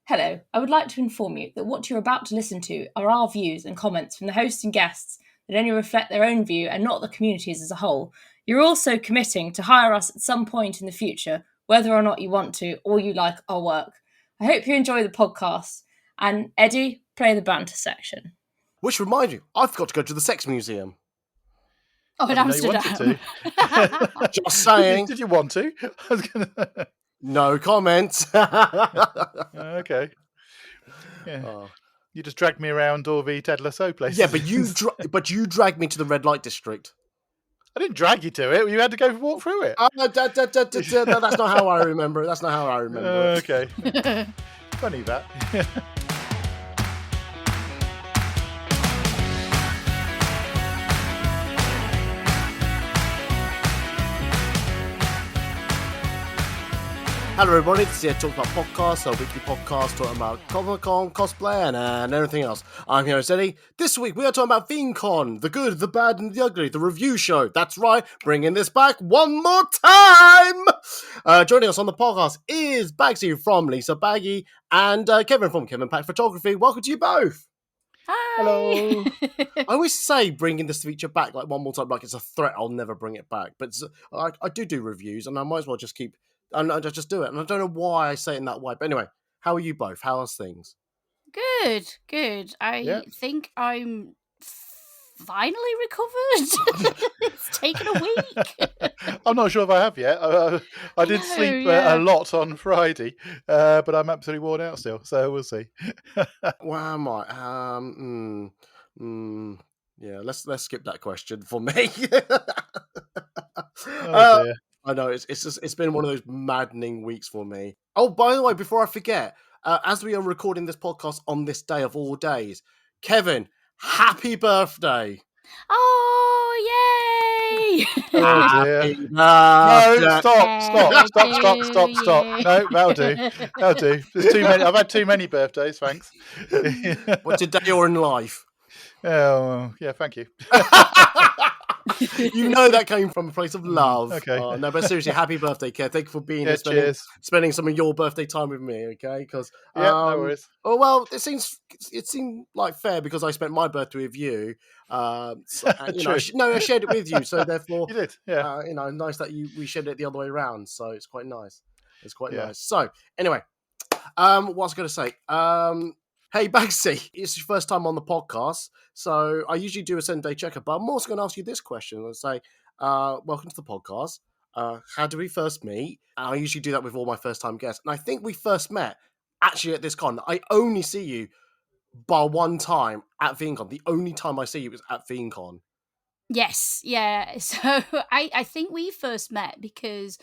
Hello, I would like to inform you that what you're about to listen to are our views and comments from the hosts and guests that only reflect their own view and not the community's as a whole. You're also committing to hire us at some point in the future, whether or not you want to or you like our work. I hope you enjoy the podcast. And Eddie, play the banter section. Which reminds you, I forgot to go to the Sex Museum. Oh, in Amsterdam. Just saying. Did you want to? I was gonna... No comment. Okay. Yeah. Oh. You just dragged me around all the Ted Lasso places. Yeah, but you dragged me to the red light district. I didn't drag you to it. You had to go walk through it. That's not how I remember it. That's not how I remember it. Okay. Funny that. Hello everybody, this is Talk About Podcast, a weekly podcast talking about Comic-Con, cosplay, and everything else. I'm here, Eddie. This week we are talking about Viencon, the good, the bad, and the ugly, the review show. That's right, bringing this back one more time! Joining us on the podcast is Bagsy from Lisa Baggy and Kevin from Kevin Pack Photography. Welcome to you both. Hi. Hello. I always say bringing this feature back like one more time, like it's a threat, I'll never bring it back. But I do reviews, and I might as well just keep... And I just do it. And I don't know why I say it in that way. But anyway, how are you both? How's things? Good. I think I'm finally recovered. It's taken a week. I'm not sure if I have yet. I did sleep a lot on Friday, but I'm absolutely worn out still. So we'll see. Where am I? Yeah, let's skip that question for me. Oh dear. I know it's been one of those maddening weeks for me. Oh, by the way, before I forget, as we are recording this podcast on this day of all days, Kevin, happy birthday! Oh, yay! Oh dear. No, stop. No, that'll do. There's too many. I've had too many birthdays, thanks. What's a day or in life? Oh, yeah, thank you. You know that came from a place of love. Okay. No, but seriously, happy birthday, Kev. Thank you for being here, spending some of your birthday time with me, okay? Because no worries. Oh well, it seemed like fair because I spent my birthday with you. I shared it with you, so therefore you did. Yeah. Nice that we shared it the other way around. So it's quite nice. Nice. So anyway, what was I going to say? Hey, Bagsy, it's your first time on the podcast, so I usually do a 7-day checkup, but I'm also going to ask you this question and say, welcome to the podcast. How did we first meet? And I usually do that with all my first-time guests, and I think we first met actually at this con. I only see you by one time at Viencon. The only time I see you was at Viencon. Yes, yeah. So I think we first met because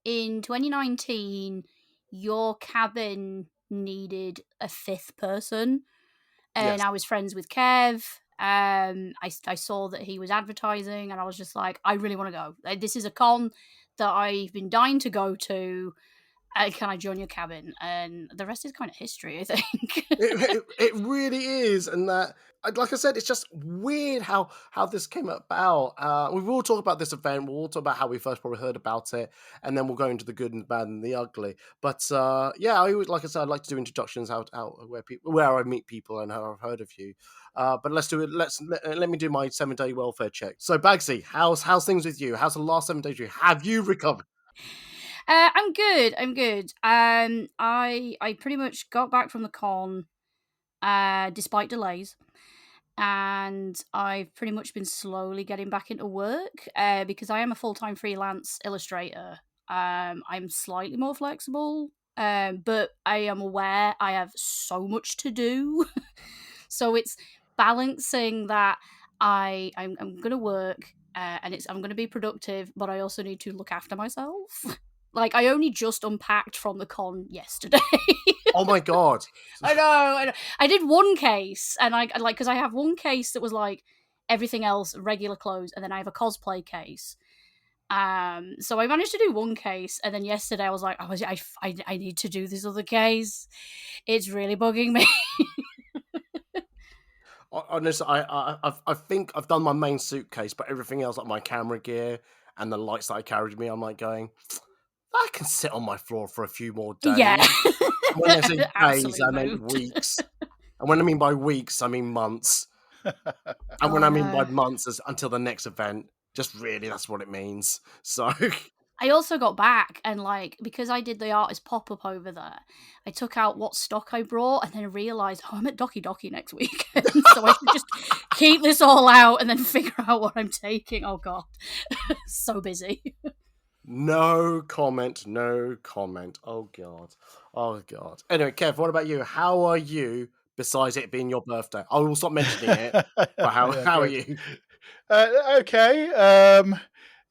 in 2019, your cabin needed a fifth person, and I was friends with Kev. I saw that he was advertising, and I was just like, I really want to go. This is a con that I've been dying to go to. Can I join your cabin? And the rest is kind of history, I think. It really is, and that, like I said, it's just weird how this came about. We will talk about this event. We'll talk about how we first probably heard about it, and then we'll go into the good and the bad and the ugly. But I always, like I said, I'd like to do introductions where I meet people and how I've heard of you. But let's do it. Let me do my 7-day welfare check. So Bagsy, how's things with you? How's the last 7 days? Have you recovered? I'm good. I pretty much got back from the con, despite delays, and I've pretty much been slowly getting back into work, because I am a full-time freelance illustrator. I'm slightly more flexible, but I am aware I have so much to do, so it's balancing that I'm going to work, and I'm going to be productive, but I also need to look after myself. Like, I only just unpacked from the con yesterday. Oh my god! I know. I did one case, and because I have one case that was like everything else regular clothes, and then I have a cosplay case. So I managed to do one case, and then yesterday I was like, I need to do this other case. It's really bugging me. Honestly, I think I've done my main suitcase, but everything else, like my camera gear and the lights that I carried with me, I'm like going, I can sit on my floor for a few more days. Yeah. When I say days, Absolute I meant moot. weeks. And when I mean by weeks, I mean months. And when Oh, I mean by no. months, is until the next event. Just really, that's what it means. So, I also got back and, like, because I did the artist pop-up over there, I took out what stock I brought and then realised, oh, I'm at Doki Doki next weekend, so I should just keep this all out and then figure out what I'm taking. Oh, God. So busy. no comment, no comment. Oh, God. Oh, God. Anyway, Kev, what about you? How are you, besides it being your birthday? I will stop mentioning it, but how Yeah, are great. you? Okay.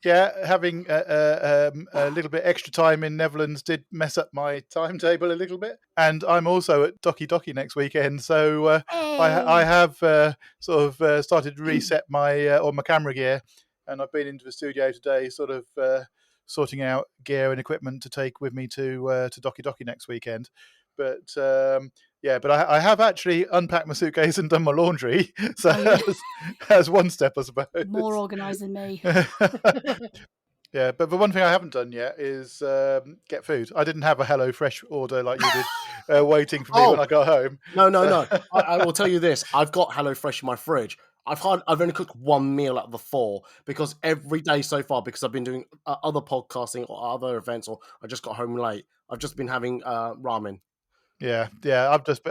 Yeah, having a little bit extra time in Netherlands did mess up my timetable a little bit, and I'm also at Doki Doki next weekend, so I Hey! have started to reset my all my camera gear, and I've been into the studio today, sorting out gear and equipment to take with me to Doki Doki next weekend. But yeah, but I have actually unpacked my suitcase and done my laundry, so Oh, yeah. that's one step, I suppose. More organised than me. Yeah, but the one thing I haven't done yet is get food. I didn't have a HelloFresh order like you did, waiting for me when Oh, I got home. no. So I will tell you this. I've got HelloFresh in my fridge. I've only cooked one meal out of the 4 because every day so far, because I've been doing other podcasting or other events, or I just got home late. I've just been having ramen. yeah,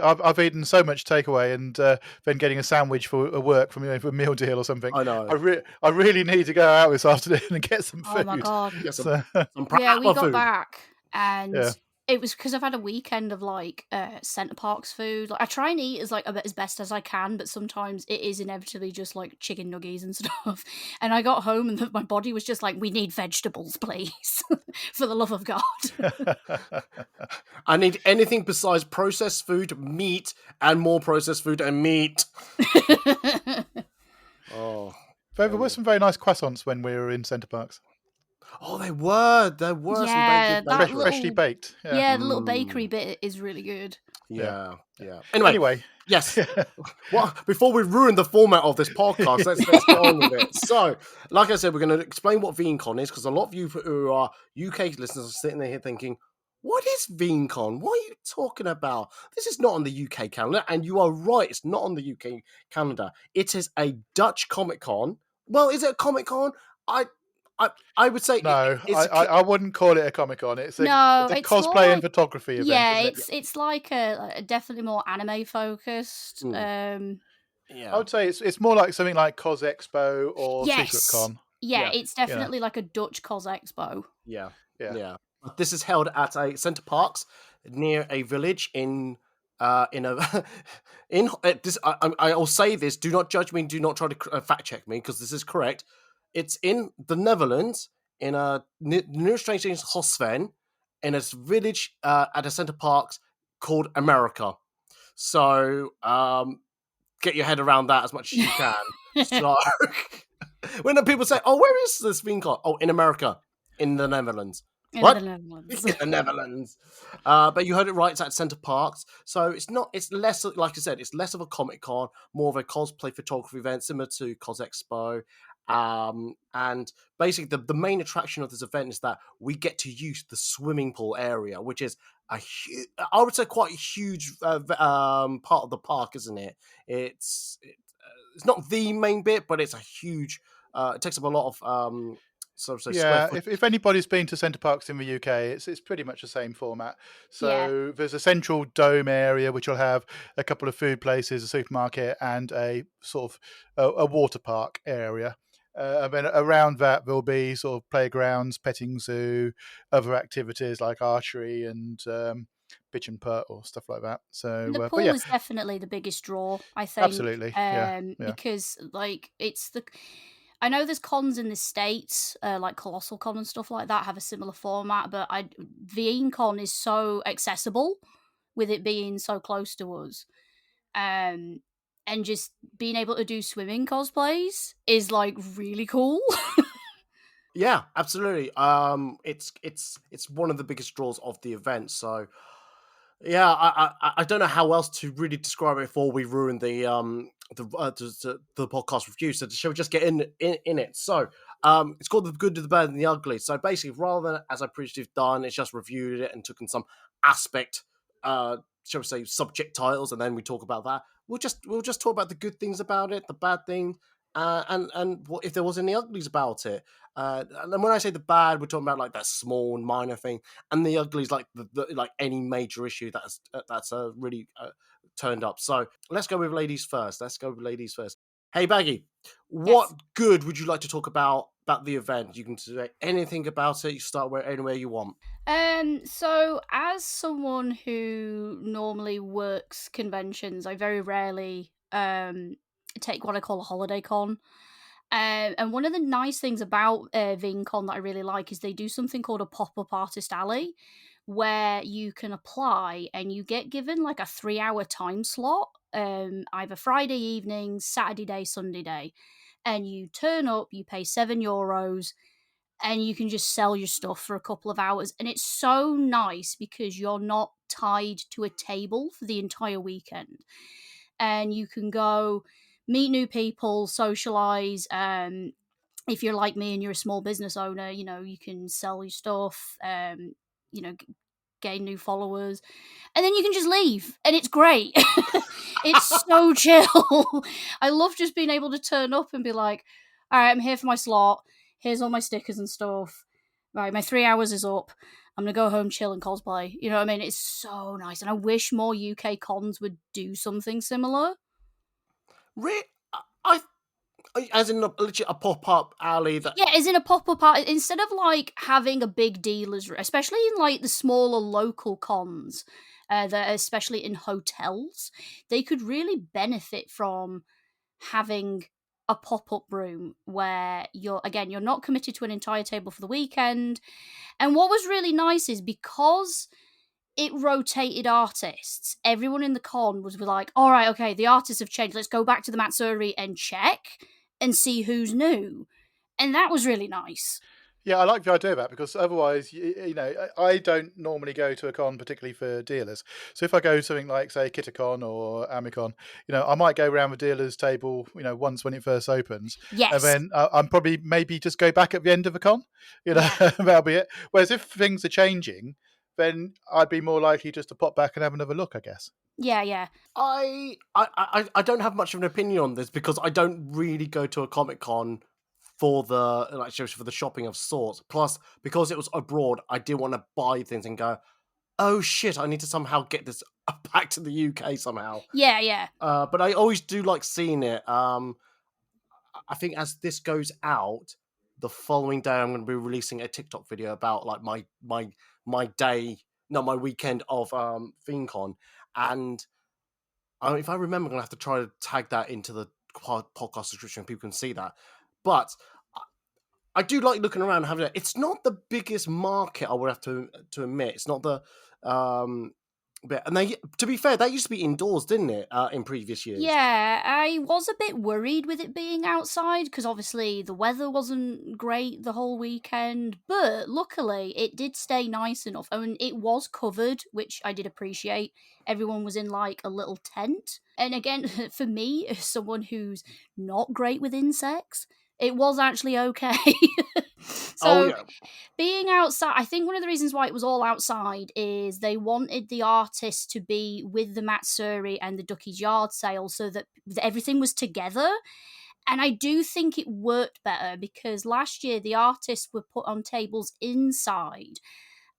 I've eaten so much takeaway and then getting a sandwich for work from for a meal deal or something. I know. I really need to go out this afternoon and get some Oh, my food. God. Get So some Yeah, we proper got food. back and yeah, it was because I've had a weekend of like Centre Parks food. Like I try and eat as like a bit as best as I can, but sometimes it is inevitably just like chicken nuggies and stuff. And I got home and my body was just like, "We need vegetables, please, for the love of God." I need anything besides processed food, meat, and more processed food and meat. Oh, there were some very nice croissants when we were in Centre Parks. oh, there were some very Yeah, good that Freshly little baked. Yeah, the little bakery bit is really good. yeah. Yeah. Anyway, Anyway, yes. Well, before we ruin the format of this podcast, let's get on with it. So, like I said, we're going to explain what VeeCon is because a lot of you who are UK listeners are sitting there thinking, "What is VeeCon? What are you talking about? This is not on the UK calendar." And you are right; it's not on the UK calendar. It is a Dutch Comic Con. Well, is it a Comic Con? I, I would say no, it's I wouldn't call it a Comic Con. It's No, a it's more cosplay and like photography event, yeah, isn't it? it's like a definitely more anime focused. Mm, I yeah, would say it's more like something like Cos Expo or Secret Yes, Con. yeah, yeah. it's You know, definitely like a Dutch cos expo. Yeah, yeah. yeah. This is held at a Centre Parks near a village in a in this. I'll say this. Do not judge me. Do not try to fact check me because this is correct. It's in the Netherlands in a nearest train station is Hosven in a village at a Centre Parks called America. So get your head around that as much as you can. So when the people say, "Oh, where is this being called?" Oh, in America, in the Netherlands. In the What? Netherlands. In the Netherlands. But you heard it right. It's at Centre Parks, so it's not. It's less, like I said, it's less of a Comic Con, more of a cosplay photography event, similar to Cos Expo. And basically, the main attraction of this event is that we get to use the swimming pool area, which is a huge, I would say, quite a huge part of the park, isn't it? It's not the main bit, but it's a huge. It takes up a lot of square Yeah, foot. if anybody's been to Centre Parks in the UK, it's pretty much the same format. Yeah. So there's a central dome area which will have a couple of food places, a supermarket, and a sort of a water park area. And then around that there'll be sort of playgrounds, petting zoo, other activities like archery and pitch and putt or stuff like that. The So, but pool yeah, is definitely the biggest draw, I think, absolutely, yeah. because like it's the. I know there's cons in the states, like Colossal Con and stuff like that, have a similar format, but VeeCon is so accessible with it being so close to us, and just being able to do swimming cosplays is like really cool. Yeah, absolutely. It's one of the biggest draws of the event. So yeah, I don't know how else to really describe it before we ruin the podcast review. So shall we just get in it? So it's called The Good, the Bad, and the Ugly. So basically, rather than as I previously have done, it's just reviewed it and took in some aspect shall we say, subject titles, and then we talk about that. We'll just talk about the good things about it, the bad things, and what if there was any uglies about it. And when I say the bad, we're talking about like that small and minor thing, and the uglies like the like any major issue that's really turned up. So let's go with ladies first. Hey Baggy, what Yes. good would you like to talk about the event? You can say anything about it. You start anywhere you want. So as someone who normally works conventions, I very rarely take what I call a holiday con. And one of the nice things about VinCon that I really like is they do something called a pop-up artist alley, where you can apply and you get given like a 3-hour time slot, either Friday evening, Saturday day, Sunday day, and you turn up, you pay €7, and you can just sell your stuff for a couple of hours. And it's so nice because you're not tied to a table for the entire weekend. And you can go meet new people, socialize. If you're like me and you're a small business owner, you can sell your stuff, gain new followers, and then you can just leave. And it's great. It's so chill. I love just being able to turn up and be like, all right, I'm here for my slot. Here's all my stickers and stuff. Right, my 3 hours is up. I'm going to go home, chill, and cosplay. You know what I mean? It's so nice. And I wish more UK cons would do something similar. I as in literally a pop-up alley that... Yeah, as in a pop-up art, instead of like having a big dealer's, especially in like the smaller local cons, that are especially in hotels, they could really benefit from having a pop-up room where you're not committed to an entire table for the weekend. And what was really nice is because it rotated artists, everyone in the con was like, all right, okay, the artists have changed, let's go back to the Matsuri and check and see who's new. And that was really nice. Yeah, I like the idea of that because otherwise, I don't normally go to a con particularly for dealers. So if I go to something like, say, Kitacon or Amicon, I might go around the dealer's table, once when it first opens, and Yes. then I'm probably maybe just go back at the end of the con. Yeah. That'll be it. Whereas if things are changing, then I'd be more likely just to pop back and have another look, I guess. Yeah. I don't have much of an opinion on this because I don't really go to a Comic Con for the shopping of sorts. Plus, because it was abroad, I didn't want to buy things and go, oh shit, I need to somehow get this back to the UK somehow. Yeah. But I always do like seeing it. I think as this goes out, the following day I'm going to be releasing a TikTok video about like my day, no, my weekend of VinCon, and if I remember, I'm going to have to try to tag that into the podcast description. People can see that, but I do like looking around and having it. It's not the biggest market, I would have to admit. It's not the bit. And to be fair, that used to be indoors, didn't it? In previous years. Yeah, I was a bit worried with it being outside because obviously the weather wasn't great the whole weekend, but luckily it did stay nice enough. I mean, it was covered, which I did appreciate. Everyone was in like a little tent. And again, for me, as someone who's not great with insects, it was actually okay. So being outside, I think one of the reasons why it was all outside is they wanted the artists to be with the Matsuri and the Ducky's yard sale so that everything was together. And I do think it worked better because last year the artists were put on tables inside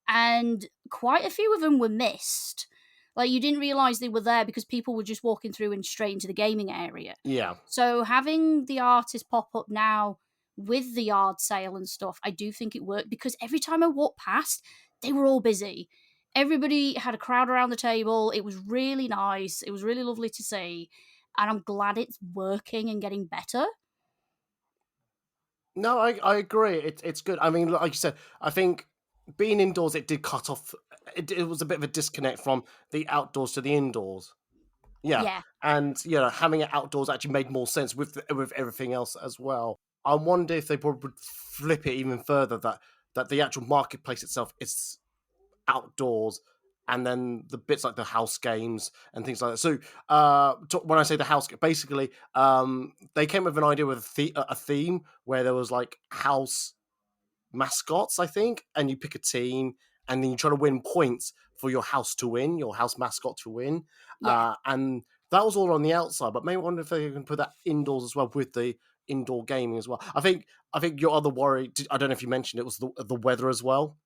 and quite a few of them were missed. Like, you didn't realise they were there because people were just walking through and straight into the gaming area. Yeah. So having the artists pop up now with the yard sale and stuff, I do think it worked because every time I walked past, they were all busy. Everybody had a crowd around the table. It was really nice. It was really lovely to see. And I'm glad it's working and getting better. No, I agree. It's good. I mean, like you said, I think being indoors, it did cut off. It was a bit of a disconnect from the outdoors to the indoors. Yeah. And having it outdoors actually made more sense with everything else as well. I wonder if they would flip it even further, that the actual marketplace itself is outdoors, and then the bits like the house games and things like that. So when I say the house, basically they came with an idea with a theme where there was like house mascots, I think, and you pick a team and then you try to win points for your house to win, your house mascot to win, Yeah. and that was all on the outside. But maybe I wonder if they can put that indoors as well with the indoor gaming as well. I think your other worry, I don't know if you mentioned it, was the weather as well.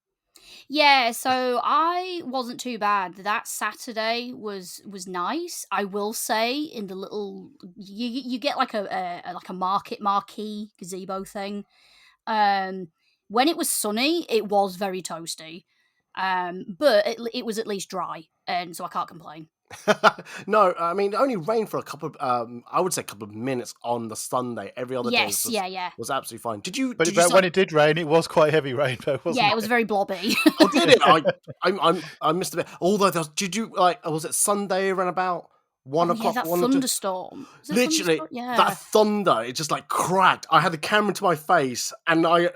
Yeah, so I wasn't too bad. That Saturday was nice. I will say, in the little you get like a like a market marquee gazebo thing. Um, when it was sunny, it was very toasty. But it was at least dry, and so I can't complain. No, I mean it only rained for a couple of I would say a couple of minutes on the Sunday. Every other day Yes, yeah, yeah, was absolutely fine. Did But, you but say? when it did rain, it was quite heavy rain, though, yeah. wasn't It was it? very blobby. Oh, did it? I missed a bit. Although did you like? Was it Sunday around about one Oh yeah, o'clock? that One or two? thunderstorm. Was it Literally, thunderstorm? that Yeah, thunder, it just like cracked. I had the camera to my face, and I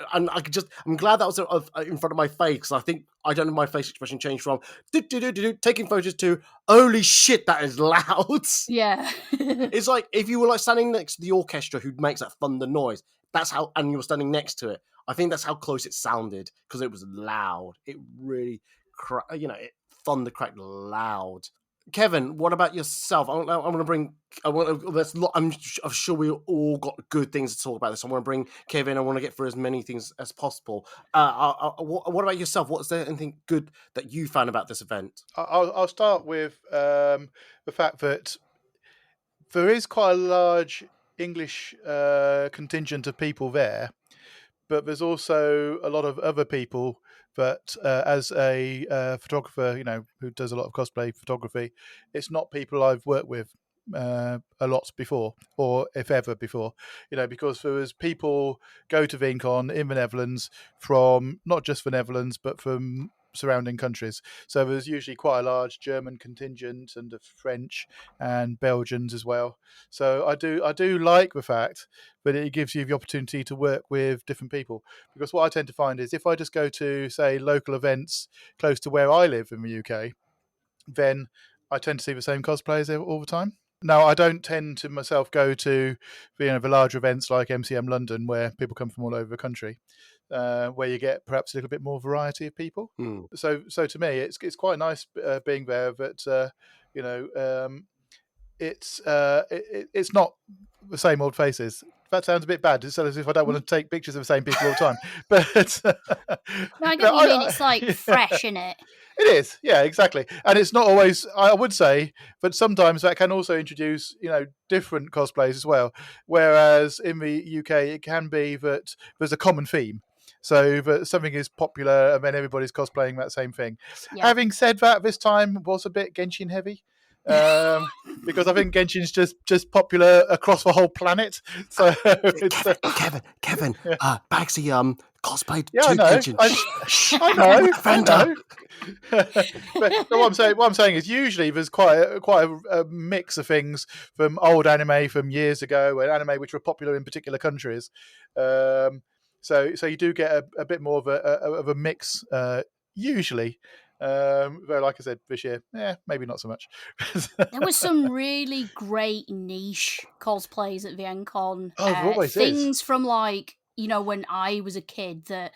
could just. I'm glad that was in front of my face because I think I don't know, my face expression changed from taking photos to holy shit, that is loud. yeah, It's like if you were like standing next to the orchestra who makes that thunder noise. That's how, and you were standing next to it. I think that's how close it sounded because it was loud. It really, it thunder cracked loud. Kevin, what about yourself? I want to bring. I want to. I'm sure we all got good things to talk about this. I want to bring Kevin. I want to get through as many things as possible. What about yourself? What's there anything good that you found about this event? I'll start with the fact that there is quite a large English contingent of people there, but there's also a lot of other people that, as a photographer, who does a lot of cosplay photography, it's not people I've worked with a lot before, or if ever before, because there was people go to Viencon in the Netherlands from not just the Netherlands, but from surrounding countries. So there's usually quite a large German contingent and the French and Belgians as well. So I do like the fact that it gives you the opportunity to work with different people. Because what I tend to find is if I just go to, say, local events close to where I live in the UK, then I tend to see the same cosplayers there all the time. Now, I don't tend to myself go to the larger events like MCM London, where people come from all over the country, where you get perhaps a little bit more variety of people. Hmm. So to me, it's quite nice being there. That it's not the same old faces. That sounds a bit bad. It's as if I don't want to take pictures of the same people all the time. But no, I get what you mean. It's like yeah. fresh, in it. It is, yeah, exactly. And it's not always, I would say, but sometimes that can also introduce, different cosplays as well. Whereas in the UK, it can be that there's a common theme. So that something is popular and then everybody's cosplaying that same thing. Yeah. Having said that, this time was a bit Genshin heavy. Because I think Genshin's just popular across the whole planet. So it's Kevin, Bagsy cosplayed yeah, I two know. Genshin. I know. I know. But what I'm saying is usually there's quite a mix of things from old anime from years ago and anime which were popular in particular countries. So you do get a bit more of a mix usually. Though, like I said, this year, maybe not so much. There was some really great niche cosplays at Viencon. Oh, there always things is. from when I was a kid that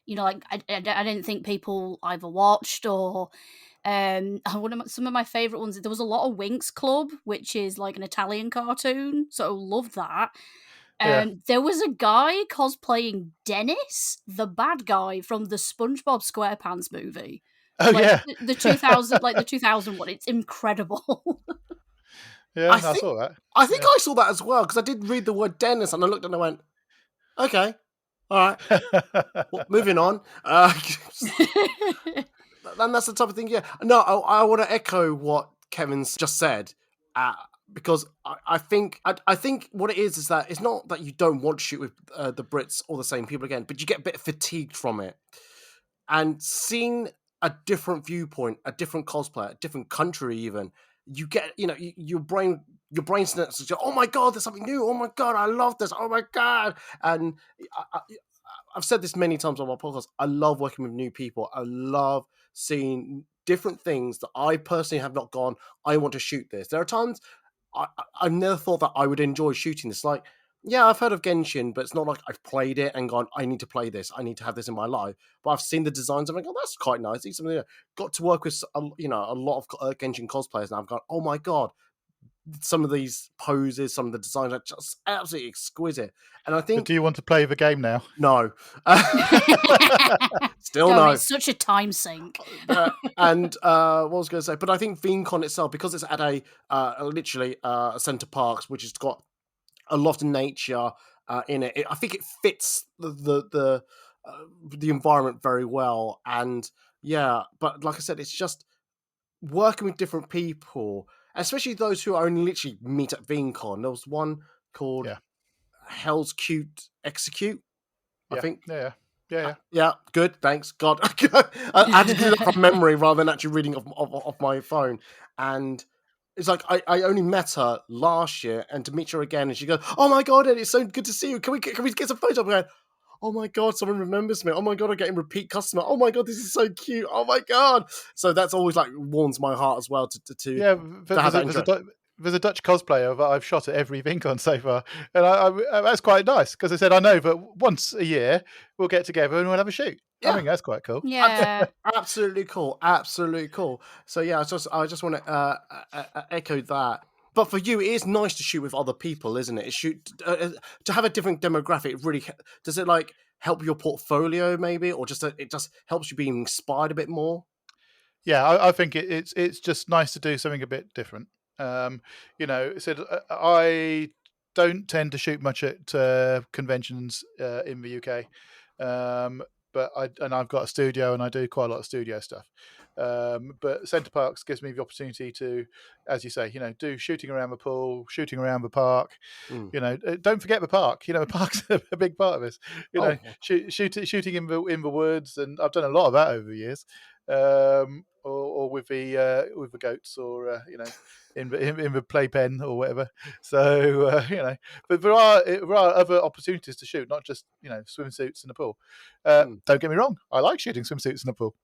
I didn't think people either watched or some of my favorite ones. There was a lot of Winx Club, which is like an Italian cartoon, so loved that. Yeah. There was a guy cosplaying Dennis, the bad guy from the SpongeBob SquarePants movie. Oh, Like yeah. the 2000, like the 2000 one. It's incredible. Yeah, I I think saw that. I think I saw that as well because I did read the word Dennis and I looked and I went, okay, all right. Well, moving on. And that's the type of thing. Yeah. No, I want to echo what Kevin's just said because I think what it is that it's not that you don't want to shoot with the Brits or the same people again, but you get a bit fatigued from it. And seeing a different viewpoint, a different cosplay, a different country, even you get, your brain starts to go, oh my god, there's something new. Oh my god, I love this. Oh my god, and I've said this many times on my podcast. I love working with new people. I love seeing different things that I personally have not gone, I want to shoot this. There are times I never thought that I would enjoy shooting this. Like Yeah, I've heard of Genshin, but it's not like I've played it and gone, I need to play this. I need to have this in my life. But I've seen the designs and I'm like, oh, that's quite nice. It's something got to work with, a lot of Genshin cosplayers, and I've gone, oh my god, some of these poses, some of the designs are just absolutely exquisite. And I So think do you want to play the game now? no, still Don't, no. it's such a time sink. And what was I going to say? But I think Viencon itself, because it's at literally a Centre Parks, which has got a lot of nature in it. I think it fits the environment very well. And yeah, but like I said, it's just working with different people, especially those who only literally meet at VinCon. There was one called Yeah. Hell's Cute Execute, I Yeah. think. Yeah. Yeah, good, thanks. God, I had to do that from memory rather than actually reading off my phone. And it's like I only met her last year, and to meet her again, and she goes, "Oh my god, Ed, it's so good to see you. Can we get some photos?" I'm going, "Oh my god, someone remembers me. Oh my god, I'm getting repeat customer. Oh my god, this is so cute. Oh my god." So that's always like warms my heart as well to Yeah, have that interest. there's a Dutch cosplayer that I've shot at every VinCon so far, and that's quite nice because I said I know that once a year we'll get together and we'll have a shoot. I Yeah. think that's quite cool. Yeah. Absolutely cool. Absolutely cool. So yeah, I just want to echo that. But for you, it is nice to shoot with other people, isn't it? To have a different demographic. Really, does it like help your portfolio, maybe, or just it just helps you be inspired a bit more? Yeah, I think it's just nice to do something a bit different. I don't tend to shoot much at conventions in the UK, but I've got a studio and I do quite a lot of studio stuff. But Centre Parks gives me the opportunity to, as you say, do shooting around the pool, shooting around the park. Mm. Don't forget the park. The park's a big part of this. Oh. Shooting in the woods, and I've done a lot of that over the years. Or with the goats, or in the playpen or whatever. So but there are other opportunities to shoot, not just swimsuits in the pool. Don't get me wrong, I like shooting swimsuits in the pool,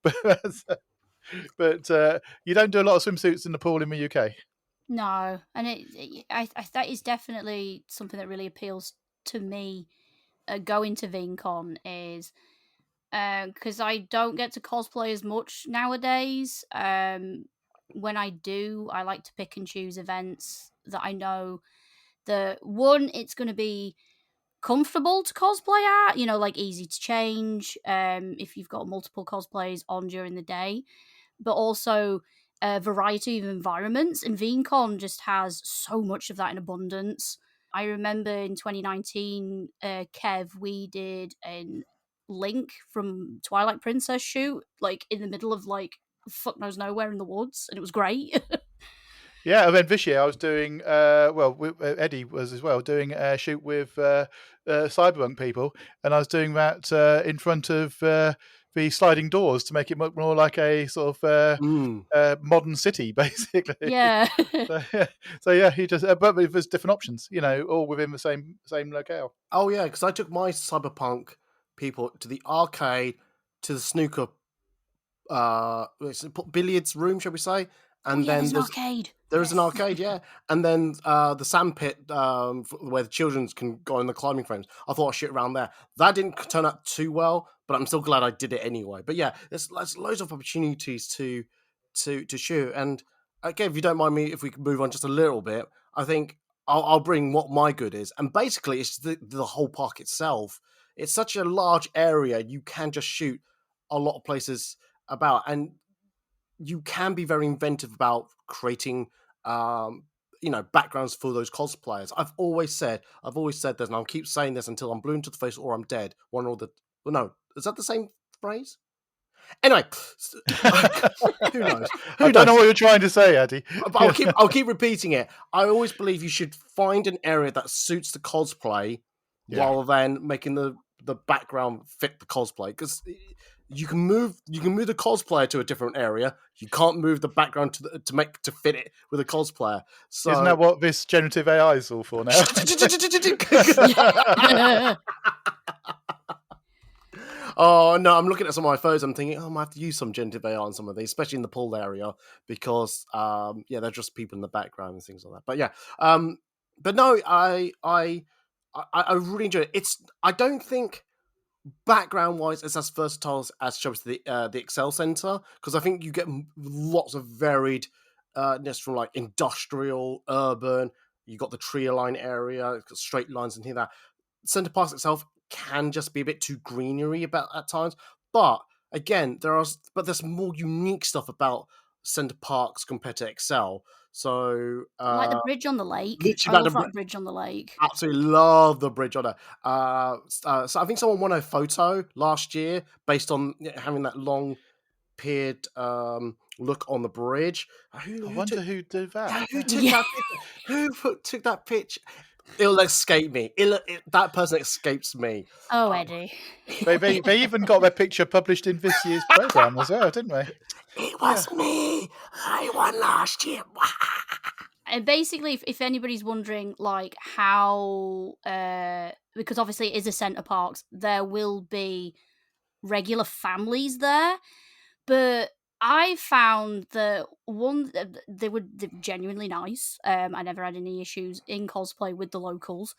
but you don't do a lot of swimsuits in the pool in the UK. No, and I that is definitely something that really appeals to me. Going to VinCon is because I don't get to cosplay as much nowadays. When I do, I like to pick and choose events that I know that one, it's going to be comfortable to cosplay at, like easy to change if you've got multiple cosplays on during the day, but also a variety of environments. And VinCon just has so much of that in abundance. I remember in 2019, Kev, we did a Link from Twilight Princess shoot, like in the middle of like fuck knows nowhere in the woods, and it was great. Yeah, and then this year I was doing Eddie was as well doing a shoot with cyberpunk people, and I was doing that in front of the sliding doors to make it look more like a sort of modern city, basically. Yeah. So yeah, he just but there's different options, all within the same locale. Oh yeah, because I took my cyberpunk people to the arcade, to the snooker, billiards room, shall we say? And then there's an arcade. There is an arcade, yeah, and then the sandpit where the children can go in the climbing frames. I thought I'd shoot around there. That didn't turn out too well, but I'm still glad I did it anyway. But yeah, there's loads of opportunities to shoot. And again, if you don't mind me, if we can move on just a little bit, I think I'll bring what my good is, and basically it's the whole park itself. It's such a large area; you can just shoot a lot of places about, and you can be very inventive about creating backgrounds for those cosplayers. I've always said this, and I'll keep saying this until I'm blue into the face or I'm dead. One or the no, is that the same phrase? Anyway, who knows? I don't know what you're trying to say, Eddie. But I'll keep repeating it. I always believe you should find an area that suits the cosplay rather than making the background fit the cosplay, because you can move the cosplayer to a different area. You can't move the background to fit it with a cosplayer. So isn't that what this generative AI is all for now? Oh no, I'm looking at some of my photos. I'm thinking, I might have to use some generative AI on some of these, especially in the pool area, because they're just people in the background and things like that. But yeah, but no, I I really enjoy it. I don't think background wise it's as versatile as shows the Excel Center, because I think you get lots of varied from like industrial, urban. You got the tree line area, got straight lines and things like that. Center Parks itself can just be a bit too greenery about at times, but again, there's more unique stuff about Center Parks compared to Excel. So Like the bridge on the lake. literally I about love that bridge on the lake. absolutely love the bridge on it. So I think someone won a photo last year based on having that long piered look on the bridge. I Who took wonder who did that. who Yeah. took Yeah. that picture? Took that picture? It'll escape me. That person escapes me. Oh, Uh, Eddie. They even got their picture published in this year's program as well, didn't they? It was me. I won last year. And basically, if anybody's wondering, like, how, because obviously it is a Centre Parks, there will be regular families there, but I found that they were genuinely nice. I never had any issues in cosplay with the locals,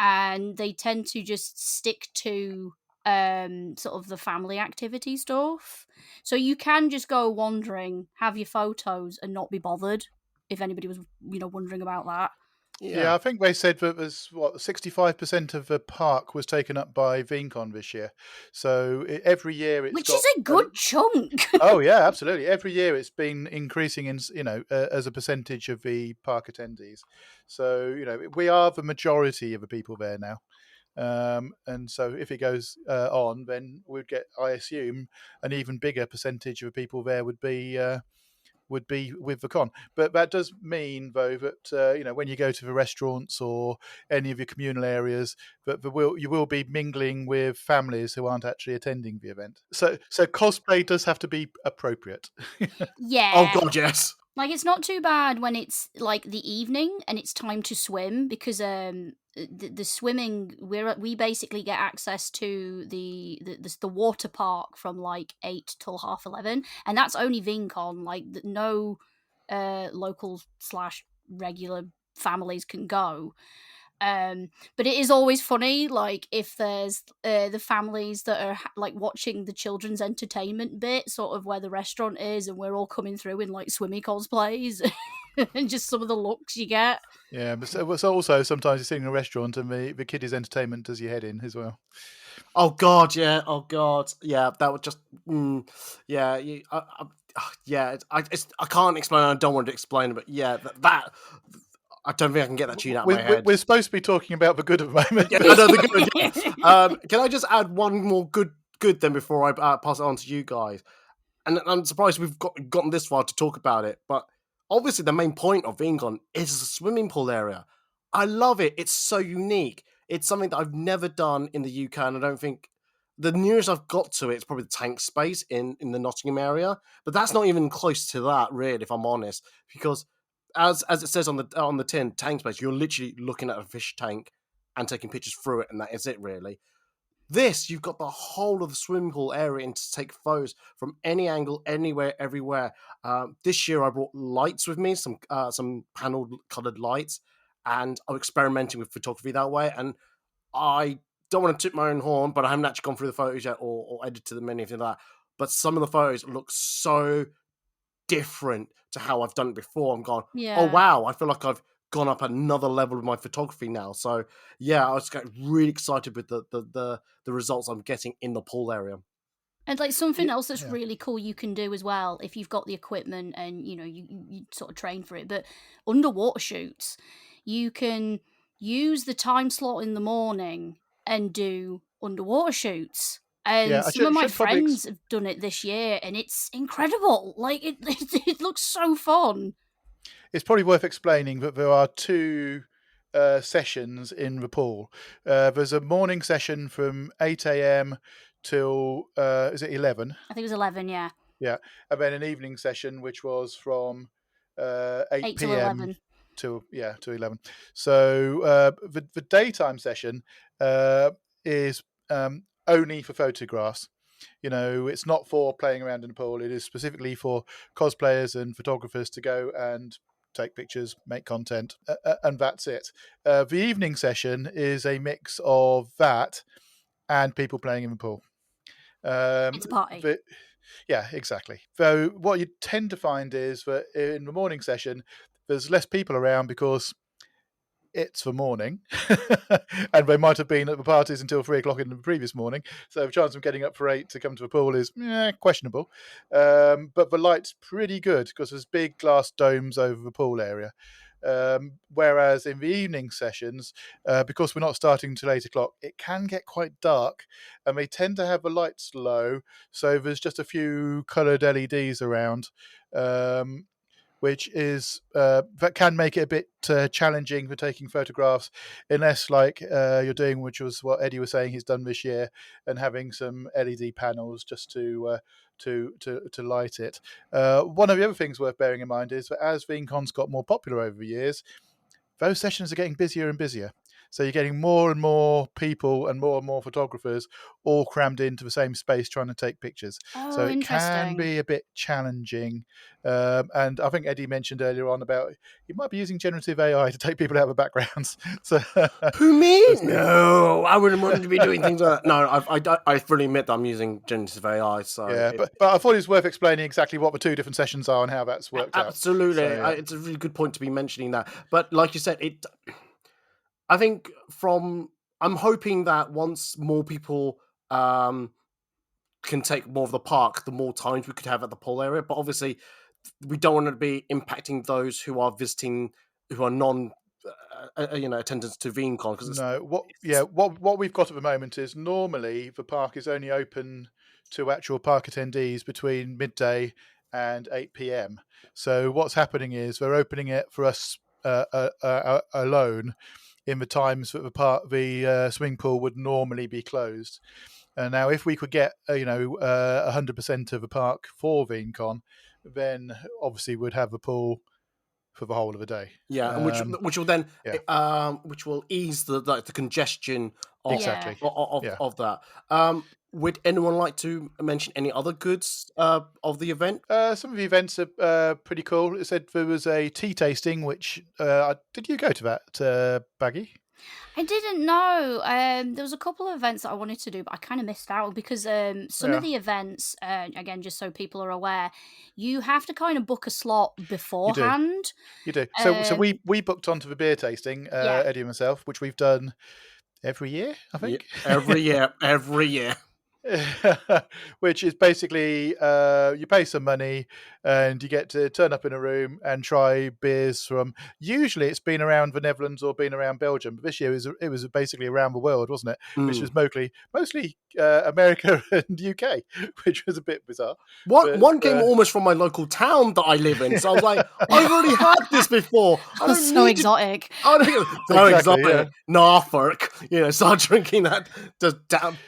and they tend to just stick to sort of the family activity stuff. So you can just go wandering, have your photos, and not be bothered. If anybody was, wondering about that. Yeah, I think they said that was 65% of the park was taken up by Viencon this year. So every year it's Which got is a good chunk. Oh yeah, absolutely. Every year it's been increasing in as a percentage of the park attendees. So we are the majority of the people there now. And so if it goes on, then we'd get, I assume, an even bigger percentage of the people there would be with the con. But that does mean, though, that when you go to the restaurants or any of your communal areas, that you will be mingling with families who aren't actually attending the event. So cosplay does have to be appropriate. Oh Yeah. god, yes. Like, it's not too bad when it's like the evening and it's time to swim, because the swimming, we basically get access to the water park from like 8 till 11:30, and that's only Vincon. Like, no local / regular families can go. But it is always funny, like, if there's the families that are like watching the children's entertainment bit, sort of where the restaurant is, and we're all coming through in like swimmy cosplays, and just some of the looks you get. Yeah, but so also sometimes you're sitting in a restaurant and the kiddies' entertainment does your head in as well. Oh god, yeah. Oh god, yeah. That would just, yeah. I can't explain. I don't want to explain it, but yeah, that I don't think I can get that tune out of my head. We're supposed to be talking about the good at the moment. Yeah, I know the good. Yeah. Can I just add one more good then before I pass it on to you guys? And I'm surprised we've gotten this far to talk about it, but obviously the main point of Viencon is a swimming pool area. I love it. It's so unique. It's something that I've never done in the UK, and I don't think the nearest I've got to it is probably the tank space in the Nottingham area. But that's not even close to that, really, if I'm honest, because as it says on the tin, tank space, you're literally looking at a fish tank and taking pictures through it, and that is it, really. This, you've got the whole of the swimming pool area and to take photos from any angle, anywhere, everywhere. This year I brought lights with me, some panel coloured lights, and I'm experimenting with photography that way. And I don't want to tip my own horn, but I haven't actually gone through the photos yet or edited them, anything like that. But some of the photos look so different to how I've done it before. I'm going, oh Yeah. wow, I feel like I've gone up another level with my photography now. So yeah, I was getting really excited with the results I'm getting in the pool area. And like something else that's Yeah. really cool you can do as well, if you've got the equipment and you sort of train for it, but underwater shoots, you can use the time slot in the morning and do underwater shoots. Yeah, And I some of my should probably friends have done it this year, and it's incredible. Like, it looks so fun. it's probably worth explaining that there are two sessions in the pool. There's a morning session from 8 a.m. till is it 11? I think it was 11, yeah. Yeah, and then an evening session which was from 8 8 till p.m. 11. to 11. So the daytime session is only for photographs. It's not for playing around in the pool. It is specifically for cosplayers and photographers to go and take pictures, make content, and that's it. The evening session is a mix of that and people playing in the pool. It's a party. But yeah, exactly. So what you tend to find is that in the morning session, there's less people around because it's the morning, and they might have been at the parties until 3 o'clock in the previous morning. So the chance of getting up for 8 to come to the pool is questionable. But the light's pretty good because there's big glass domes over the pool area. Whereas in the evening sessions, because we're not starting until 8 o'clock, it can get quite dark, and they tend to have the lights low. So there's just a few coloured LEDs around. Which is that can make it a bit challenging for taking photographs, unless like you're doing, which was what Eddie was saying he's done this year, and having some LED panels just to light it. One of the other things worth bearing in mind is that as Viencon's got more popular over the years, those sessions are getting busier and busier. So you're getting more and more people and more photographers all crammed into the same space trying to take pictures. Oh, So it can interesting. be a bit challenging. And I think Eddie mentioned earlier on about you might be using generative AI to take people out of the backgrounds. So Who, me? No, I wouldn't want to be doing things like that. No, I fully admit that I'm using generative AI. So yeah, but I thought it was worth explaining exactly what the two different sessions are and how that's worked out. Absolutely, So, yeah. it's a really good point to be mentioning that. But like you said, I think I'm hoping that once more people can take more of the park, the more times we could have at the pool area. But obviously, we don't want to be impacting those who are visiting, who are non, attendants to VeeamCon. Because no, what we've got at the moment is normally the park is only open to actual park attendees between midday and 8 p.m. So what's happening is they're opening it for us alone in the times that the swimming pool would normally be closed. And now, if we could get 100% of the park for VeeamCon, then obviously we'd have the pool for the whole of the day. Yeah, and which will then which will ease the congestion of exactly of that. Would anyone like to mention any other goods of the event? Some of the events are pretty cool. It said there was a tea tasting, which did you go to that, Baggy? I didn't know. There was a couple of events that I wanted to do, but I kind of missed out because some of the events, again, just so people are aware, you have to kind of book a slot beforehand. You do. So we booked onto the beer tasting, Eddie and myself, which we've done every year, I think. Yeah, every year. Which is basically you pay some money and you get to turn up in a room and try beers from, usually it's been around the Netherlands or been around Belgium, but this year it was basically around the world, wasn't it? Which was mostly America and UK, which was a bit bizarre. One came almost from my local town that I live in, so I was like, I've already had this before. That's so exotic. Exotic. Yeah. Norfolk, start drinking that, just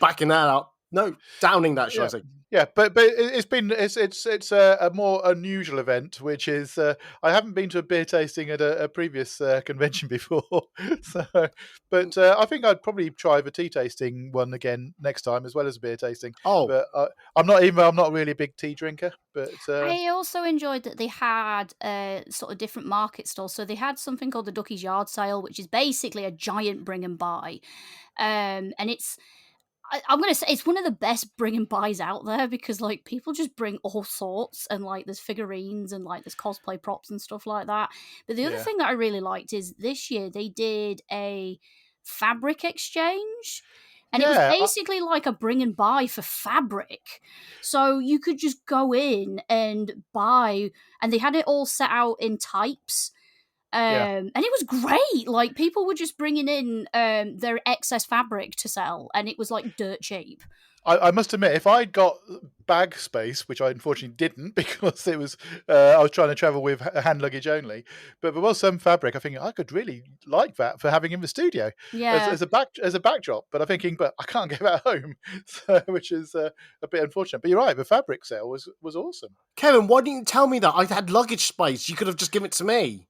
backing that up. No, downing that, should I say? Yeah, but it's a more unusual event, which is I haven't been to a beer tasting at a previous convention before, but I think I'd probably try the tea tasting one again next time as well as a beer tasting. Oh, but I'm not really a big tea drinker, but I also enjoyed that they had sort of different market stalls. So they had something called the Ducky's Yard Sale, which is basically a giant bring and buy, and it's. I'm going to say it's one of the best bring and buys out there because, like, people just bring all sorts and, like, there's figurines and, like, there's cosplay props and stuff like that. But the other thing that I really liked is this year they did a fabric exchange. And it was basically like a bring and buy for fabric. So you could just go in and buy, and they had it all set out in types. And it was great. Like, people were just bringing in their excess fabric to sell, and it was like dirt cheap. I must admit, if I'd got bag space, which I unfortunately didn't because it was I was trying to travel with hand luggage only, but there was some fabric. I think I could really like that for having in the studio as a backdrop. But I'm thinking, but I can't get that home, which is a bit unfortunate. But you're right, the fabric sale was awesome. Kevin, why didn't you tell me that? I had luggage space. You could have just given it to me.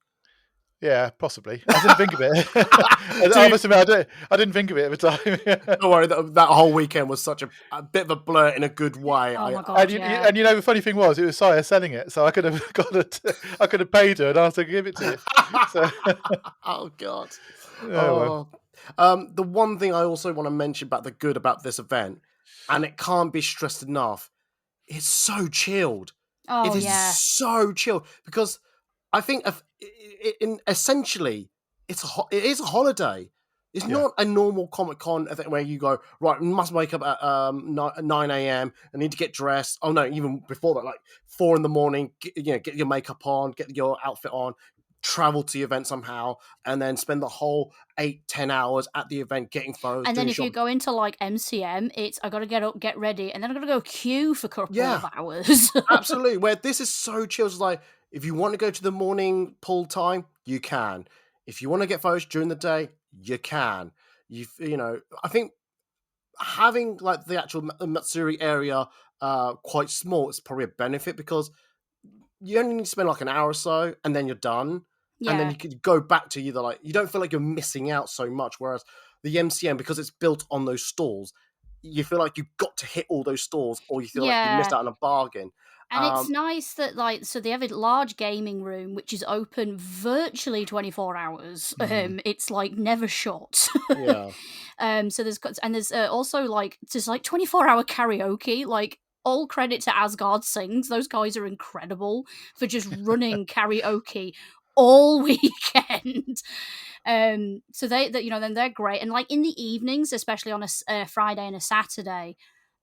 Yeah, possibly. I didn't think of it. I Dude, must admit, I didn't think of it at the time. don't worry, that whole weekend was such a bit of a blur in a good way. Oh my And god, you, yeah. and you know, the funny thing was, it was Saya selling it, so I could have got it. I could have paid her and asked her to give it to you. So, Oh god. oh well. Oh. The one thing I also want to mention about the good about this event, and it can't be stressed enough, it's so chilled. It Oh is yeah. so chilled because I think essentially it is a holiday. It's Yeah. not a normal Comic Con event where you go, right, we must wake up at 9 a.m. I need to get dressed. Oh no, even before that, like 4 in the morning, get your makeup on, get your outfit on, travel to the event somehow, and then spend the whole 8-10 hours at the event getting photos, And then doing if you shopping. go into like MCM, it's I gotta get up, get ready, and then I gotta go queue for a couple Yeah, of hours. absolutely. Where this is so chill, it's like if you want to go to the morning pool time, you can. If you want to get photos during the day, you can. I think having like the actual Matsuri area quite small is probably a benefit because you only need to spend like an hour or so, and then you're done. And then Yeah. you could go back to either like you don't feel like you're missing out so much. Whereas the MCM, because it's built on those stalls, you feel like you've got to hit all those stalls, or you feel like you've missed Yeah. out on a bargain. And it's Um, nice that like so they have a large gaming room which is open virtually 24 hours. It's like never shut. yeah, So there's also like there's like 24-hour karaoke, like all credit to Asgard Sings. Those guys are incredible for just running karaoke all weekend. So that then they're great, and like in the evenings, especially on a Friday and a Saturday,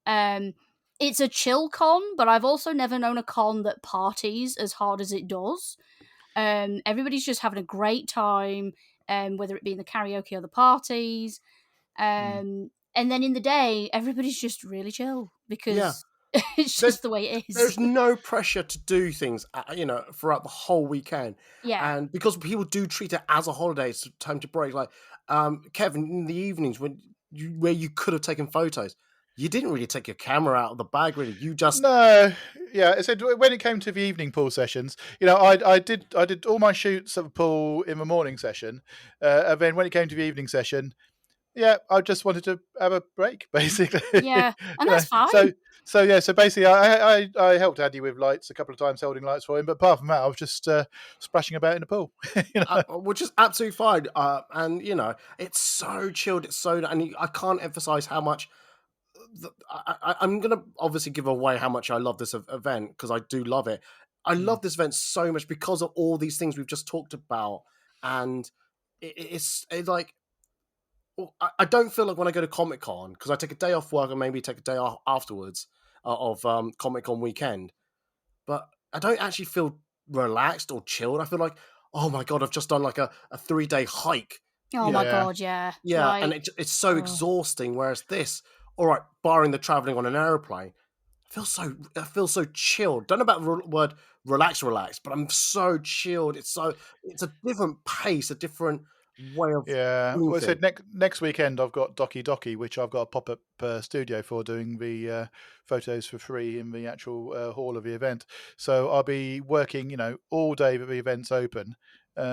um, it's a chill con, but I've also never known a con that parties as hard as it does. Everybody's just having a great time, whether it be in the karaoke or the parties. And then in the day, everybody's just really chill yeah. because it's There's just the way it is. there's no pressure to do things, throughout the whole weekend, Yeah. and because people do treat it as a holiday, it's time to break. Like, Kevin, in the evenings where you could have taken photos, you didn't really take your camera out of the bag. Really, you just No, yeah. I said when it came to the evening pool sessions, I did all my shoots at the pool in the morning session, and then when it came to the evening session, yeah, I just wanted to have a break, basically. Yeah. And you know, that's fine. so yeah, so basically, I helped Andy with lights a couple of times, holding lights for him. But apart from that, I was just splashing about in the pool. which is absolutely fine. And it's so chilled. It's so, and I can't emphasize how much. I'm gonna obviously give away how much I love this event because I do love it. I Mm. love this event so much because of all these things we've just talked about, and it's like I don't feel like when I go to Comic Con because I take a day off work and maybe take a day off afterwards of Comic Con weekend, but I don't actually feel relaxed or chilled. I feel like, oh my god, I've just done like a 3-day hike, Oh you my know, Yeah, god, yeah. yeah, and Like, it's so oh. exhausting. Whereas this, all right, barring the traveling on an aeroplane, I feel so chilled. Don't know about the word relax, but I'm so chilled. It's a different pace, a different way of yeah. doing Well, I things. said next weekend I've got Doki Doki, which I've got a pop up studio for doing the photos for free in the actual hall of the event. So I'll be working, all day that the event's open,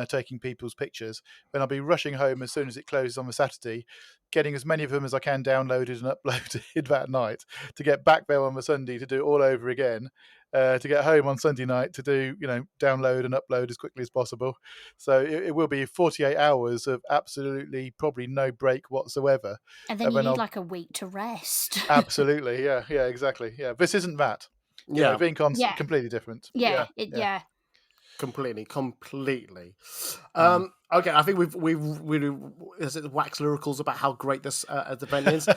taking people's pictures. Then I'll be rushing home as soon as it closes on the Saturday, getting as many of them as I can downloaded and uploaded that night to get back there on the Sunday to do it all over again. To get home on Sunday night to do, download and upload as quickly as possible. So it will be 48 hours of absolutely probably no break whatsoever. And then And you then need I'll like a week to rest. absolutely, yeah, exactly. Yeah, this isn't that. Yeah, VinCon's Yeah. completely different. Yeah. Yeah. Yeah. completely. Mm. Okay, I think we've really is it wax lyricals about how great this event is.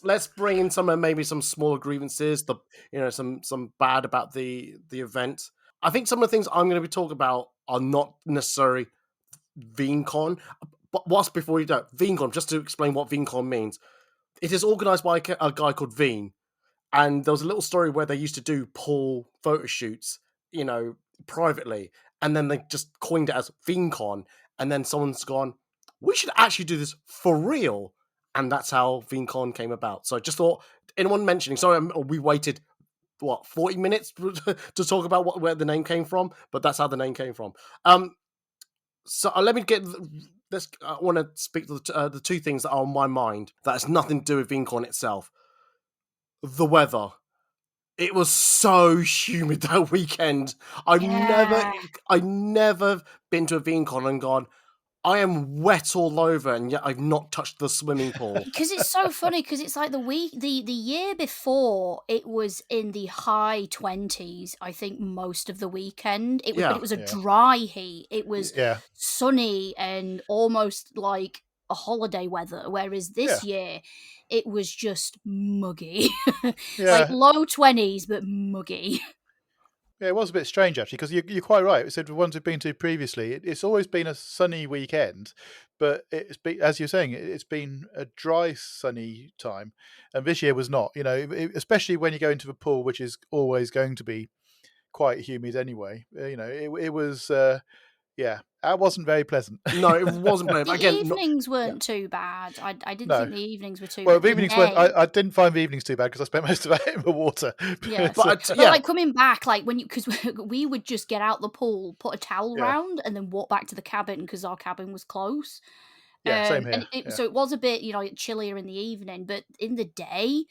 Let's bring in maybe some smaller grievances, some bad about the event. I think some of the things I'm going to be talking about are not necessarily VinCon. But before you do VinCon, just to explain what VinCon means, it is organized by a guy called Vin, and there was a little story where they used to do pool photo shoots, privately, and then they just coined it as VinCon, and then someone's gone, we should actually do this for real, and that's how VinCon came about. So I just thought, anyone mentioning, sorry, we waited 40 minutes to talk about where the name came from, but that's how the name came from. Um, So let me get. Let's. I want to speak to the two things that are on my mind. That has nothing to do with VinCon itself. The weather. It was so humid that weekend. I've Yeah. never been to a VinCon and gone, I am wet all over, and yet I've not touched the swimming pool. Because it's so funny, because it's like the year before, it was in the high 20s, I think, most of the weekend. It was, but Yeah. it was a dry heat. It was Yeah. sunny and almost like a holiday weather. Whereas this year, it was just muggy. Like Yeah. low 20s, but muggy. Yeah, it was a bit strange actually, because you're quite right. We said the ones we've been to previously, it's always been a sunny weekend, but it's been, as you're saying, it's been a dry, sunny time, and this year was not. You know, especially when you go into the pool, which is always going to be quite humid anyway. You know, it was. Yeah, that wasn't very pleasant. No, it wasn't. The Again, evenings weren't too bad. I didn't No. think the evenings were too Well, bad. the The evenings weren't. day, I didn't find the evenings too bad because I spent most of it in the water. yeah. but But like coming back, like when you, because we would just get out the pool, put a towel Yeah. round, and then walk back to the cabin because our cabin was close. Yeah, same And here. so it was a bit, chillier in the evening, but in the day,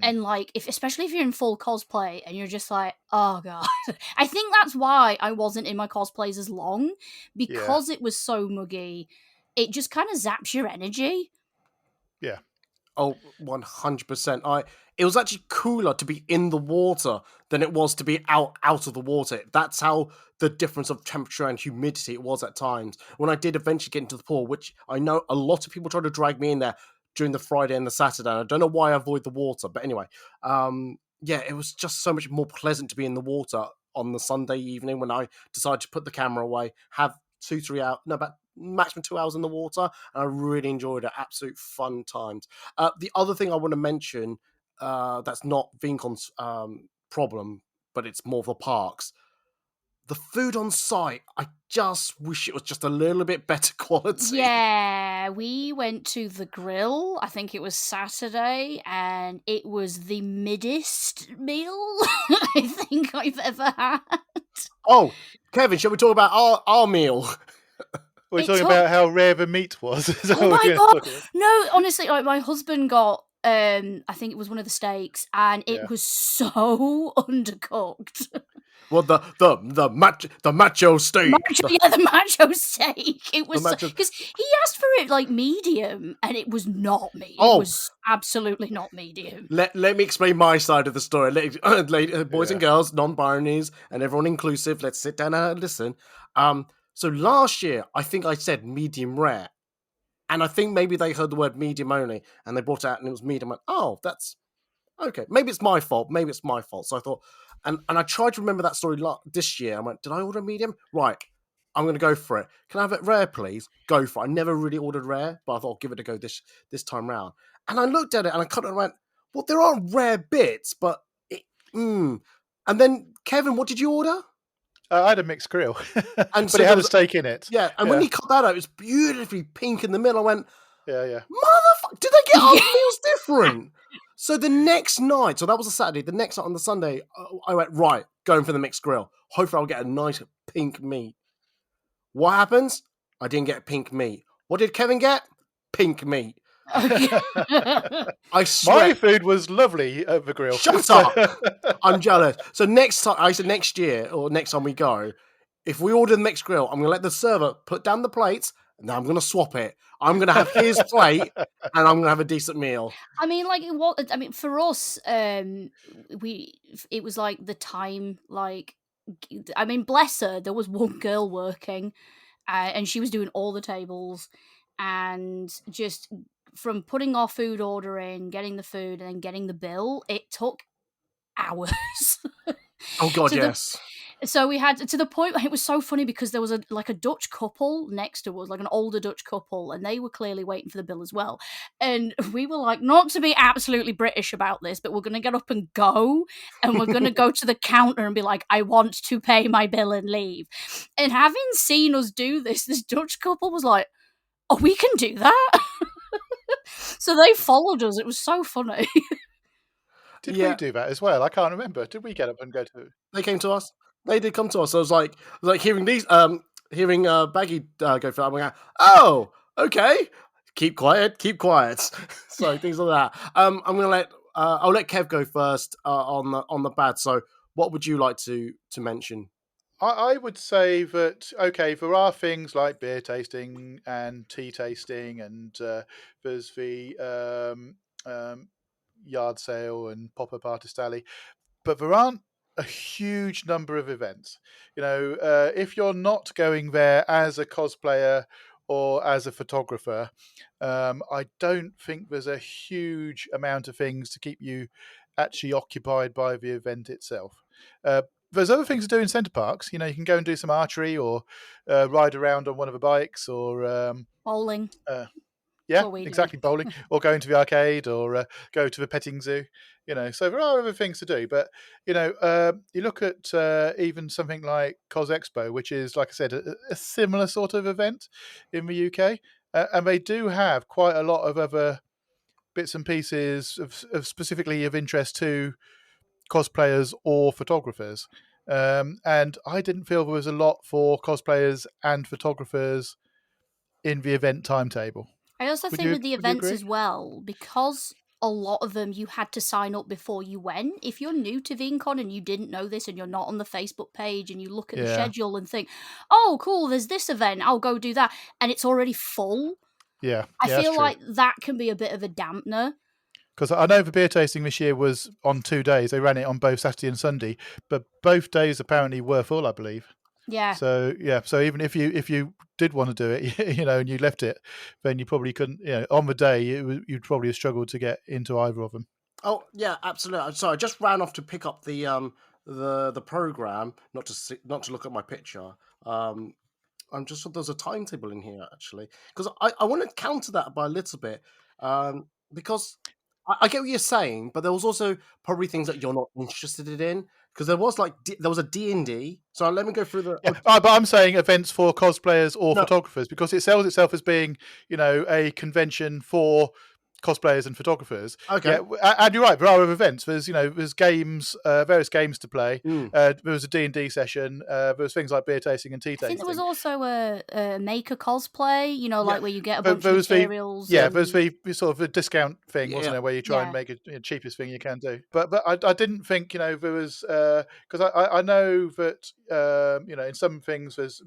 and like especially if you're in full cosplay and you're just like, oh god. I think that's why I wasn't in my cosplays as long, because it was so muggy. It just kind of zaps your energy. Yeah. Oh, 100%. It was actually cooler to be in the water than it was to be out of the water. That's how the difference of temperature and humidity it was at times. When I did eventually get into the pool, which I know a lot of people try to drag me in there during the Friday and the Saturday. And I don't know why I avoid the water, but anyway, yeah, it was just so much more pleasant to be in the water on the Sunday evening when I decided to put the camera away, have 2-3 hours, no, about maximum 2 hours in the water, and I really enjoyed it. Absolute fun times. The other thing I want to mention, that's not VinCon's problem, but it's more for parks. The food on site, I just wish it was just a little bit better quality. Yeah, we went to the grill. I think it was Saturday, and it was the middest meal I think I've ever had. Oh, Kevin, shall we talk about our meal? We're talking about how rare the meat was. Oh my god! No, honestly, like my husband got, I think it was one of the steaks, and it was so undercooked. Well, the macho steak. The macho steak. It was because he asked for it like medium, and it was not medium. It was absolutely not medium. Let me explain my side of the story. Boys and girls, non-binaries, and everyone inclusive. Let's sit down and listen. So last year, I think I said medium rare, and I think maybe they heard the word medium only, and they brought it out and it was medium. And oh, that's okay. Maybe it's my fault. So I thought. And I tried to remember that story this year. I went, did I order medium? Right, I'm going to go for it. Can I have it rare, please? Go for it. I never really ordered rare, but I thought I'll give it a go this time round. And I looked at it and I kind of went, well, there are rare bits, but And then, Kevin, what did you order? I had a mixed grill, and but it had a steak in it. Yeah, and when he cut that out, it was beautifully pink in the middle. I went, yeah. Motherfucker, did they get our meals different? So the next night, so that was a Saturday, the next night on the Sunday, I went, right, going for the mixed grill. Hopefully I'll get a nice pink meat. What happens? I didn't get pink meat. What did Kevin get? Pink meat. I swear. My food was lovely at the grill. Shut up. I'm jealous. So next time, I said next year, or next time we go, if we order the mixed grill, I'm going to let the server put down the plates, and then I'm going to swap it. I'm going to have his plate, and I'm going to have a decent meal. I mean, like, for us, it was like the time, like, I mean, bless her, there was one girl working, and she was doing all the tables, and just from putting our food order in, getting the food, and then getting the bill, it took hours. Oh god, yes. So we had, to the point where it was so funny because there was a Dutch couple next to us, like an older Dutch couple, and they were clearly waiting for the bill as well. And we were like, not to be absolutely British about this, but we're going to get up and go, and we're going to go to the counter and be like, I want to pay my bill and leave. And having seen us do this Dutch couple was like, oh, we can do that? So they followed us. It was so funny. Did we do that as well? I can't remember. Did we get up and go to? They came to us. They did come to us. So it was like hearing these hearing Baggy go for that, I'm going, oh, okay. Keep quiet. So things like that. I'm gonna I'll let Kev go first on the bad. So what would you like to mention? I would say that, okay, there are things like beer tasting and tea tasting, and there's the yard sale and pop-up artist alley, but there aren't a huge number of events. If you're not going there as a cosplayer or as a photographer, I don't think there's a huge amount of things to keep you actually occupied by the event itself. There's other things to do in centre parks. You can go and do some archery or ride around on one of the bikes or Bowling. yeah, what we did. exactly, bowling or going to the arcade or go to the petting zoo. So there are other things to do. But you look at even something like Cos Expo, which is, like I said, a similar sort of event in the UK, and they do have quite a lot of other bits and pieces of specifically of interest to cosplayers or photographers. And I didn't feel there was a lot for cosplayers and photographers in the event timetable. I also Would think you with the would you events agree? as well, because a lot of them you had to sign up before you went. If you're new to VinCon and you didn't know this and you're not on the Facebook page and you look at the Yeah, schedule and think, oh, cool, there's this event, I'll go do that, and it's already full, yeah, I yeah. That's feel true. like that can be a bit of a dampener. Because I know the beer tasting this year was on 2 days. They ran it on both Saturday and Sunday, but both days apparently were full, I believe. Yeah. So yeah, so even if you did want to do it, and you left it, then you probably couldn't. On the day, you'd probably have struggled to get into either of them. Oh yeah, absolutely. Sorry, I just ran off to pick up the program, not to look at my picture. I'm just there's a timetable in here actually because I want to counter that by a little bit because I get what you're saying, but there was also probably things that you're not interested in because there was there was a D&D. So let me go through the Yeah, but I'm saying events for cosplayers or no. photographers because it sells itself as being, a convention for cosplayers and photographers. Okay. Yeah, and you're right. There are other events. There's games, various games to play. Mm. There was a D&D session. There was things like beer tasting and tea I think there was tasting. also a maker cosplay, Yeah. like where you get a There bunch of was materials. there was the sort of a discount thing, Yeah. wasn't there, where you try and Yeah. make it the cheapest thing you can do. But I didn't think there was because I know that in some things there's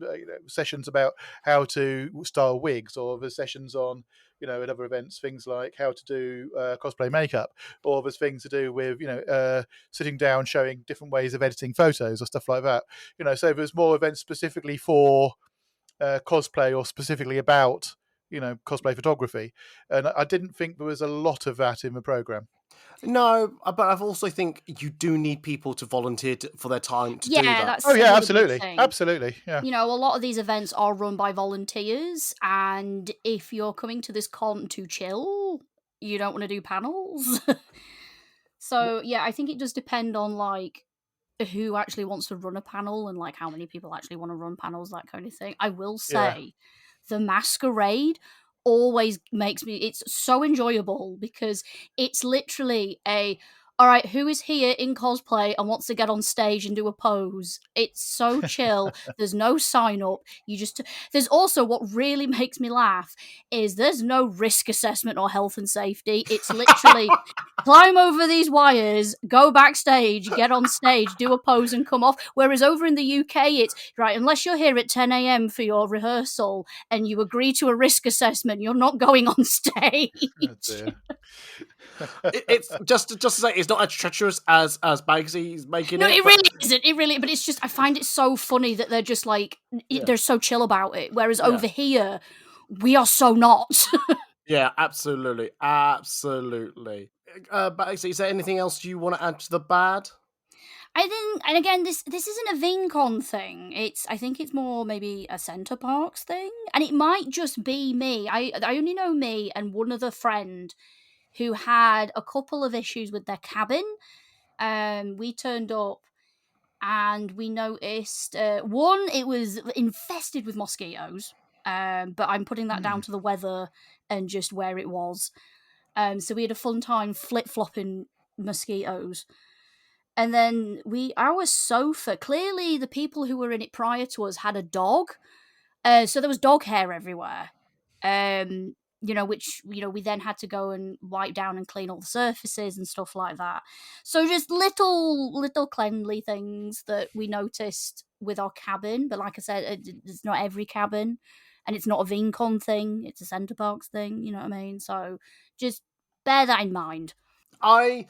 sessions about how to style wigs, or there's sessions on at other events things like how to do cosplay makeup, or there's things to do with sitting down showing different ways of editing photos or stuff like that. So there's more events specifically for cosplay or specifically about cosplay photography, and I didn't think there was a lot of that in the program. No, but I also think you do need people to volunteer for their time to do Yeah, that. Oh that's yeah, another big absolutely, thing. absolutely, yeah. A lot of these events are run by volunteers, and if you're coming to this con to chill, you don't want to do panels. So, yeah, I think it does depend on, who actually wants to run a panel and, how many people actually want to run panels, that kind of thing. I will Yeah. say, the masquerade always makes me it's so enjoyable because it's literally all right, who is here in cosplay and wants to get on stage and do a pose? It's so chill. There's no sign up. There's also what really makes me laugh is there's no risk assessment or health and safety. It's literally climb over these wires, go backstage, get on stage, do a pose and come off. Whereas over in the UK, it's right, unless you're here at 10 a.m. for your rehearsal and you agree to a risk assessment, you're not going on stage. Oh dear. It's just to say it's not as treacherous as Bagsy's making No, it, it but really isn't. It really, but it's just I find it so funny that they're just yeah, they're so chill about it. Whereas yeah, over here, we are so not. yeah, absolutely, absolutely. Bagsy, is there anything else you want to add to the bad? I think, and again, this isn't a VinCon thing. I think it's more maybe a Center Parks thing, and it might just be me. I only know me and one other friend who had a couple of issues with their cabin. We turned up and we noticed one, it was infested with mosquitoes. But I'm putting that down to the weather and just where it was. So we had a fun time flip flopping mosquitoes. And then our sofa, clearly the people who were in it prior to us had a dog. So there was dog hair everywhere. Which we then had to go and wipe down and clean all the surfaces and stuff like that. So just little cleanly things that we noticed with our cabin. But like I said, it's not every cabin, and it's not a Viencon thing. It's a Center Parcs thing. You know what I mean? So just bear that in mind. I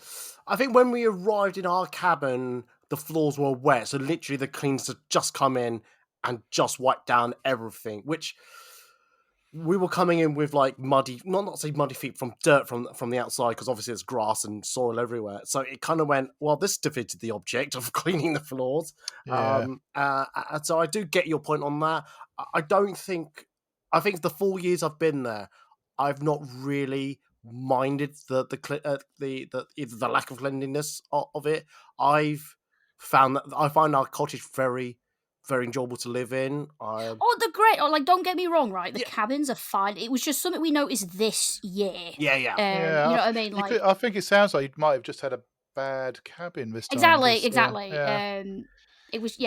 think when we arrived in our cabin, the floors were wet, so literally the cleaners had just come in and just wiped down everything, which we were coming in with like muddy, not say muddy feet, from dirt from the outside, because obviously there's grass and soil everywhere. So it kind of went, well, this defeated the object of cleaning the floors. Yeah. So I do get your point on that. I don't think, I think the 4 years I've been there, I've not really minded the either the lack of cleanliness of it. I find our cottage very, very enjoyable to live in. Oh, they're great. Oh, like, don't get me wrong, right? The Yeah. cabins are fine. It was just something we noticed this year. Yeah. You know what I mean? Like, I think it sounds like you might have just had a bad cabin this time. exactly. Yeah. It was,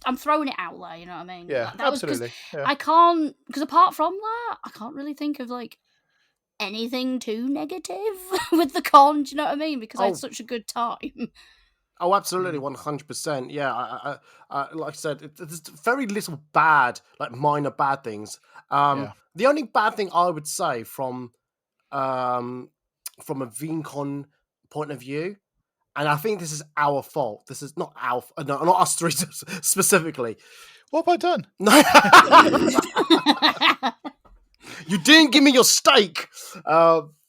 I'm throwing it out there. You know what I mean? Yeah, That was because absolutely. Yeah. I can't, because apart from that, I can't really think of like anything too negative with the con. Do you know what I mean? Because I had such a good time. Oh, absolutely, 100%. Yeah, like I said, there's very little bad, like minor bad things. Yeah. The only bad thing I would say from a Viencon point of view, and I think this is our fault. This is not not us three specifically. What have I done? You didn't give me your steak.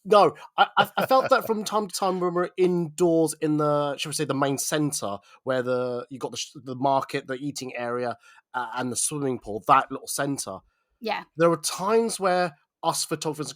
No, I felt that from time to time when we're indoors in the, shall we say, the main centre, where you got the market, the eating area, and the swimming pool, that little centre. Yeah. There were times where us photographers,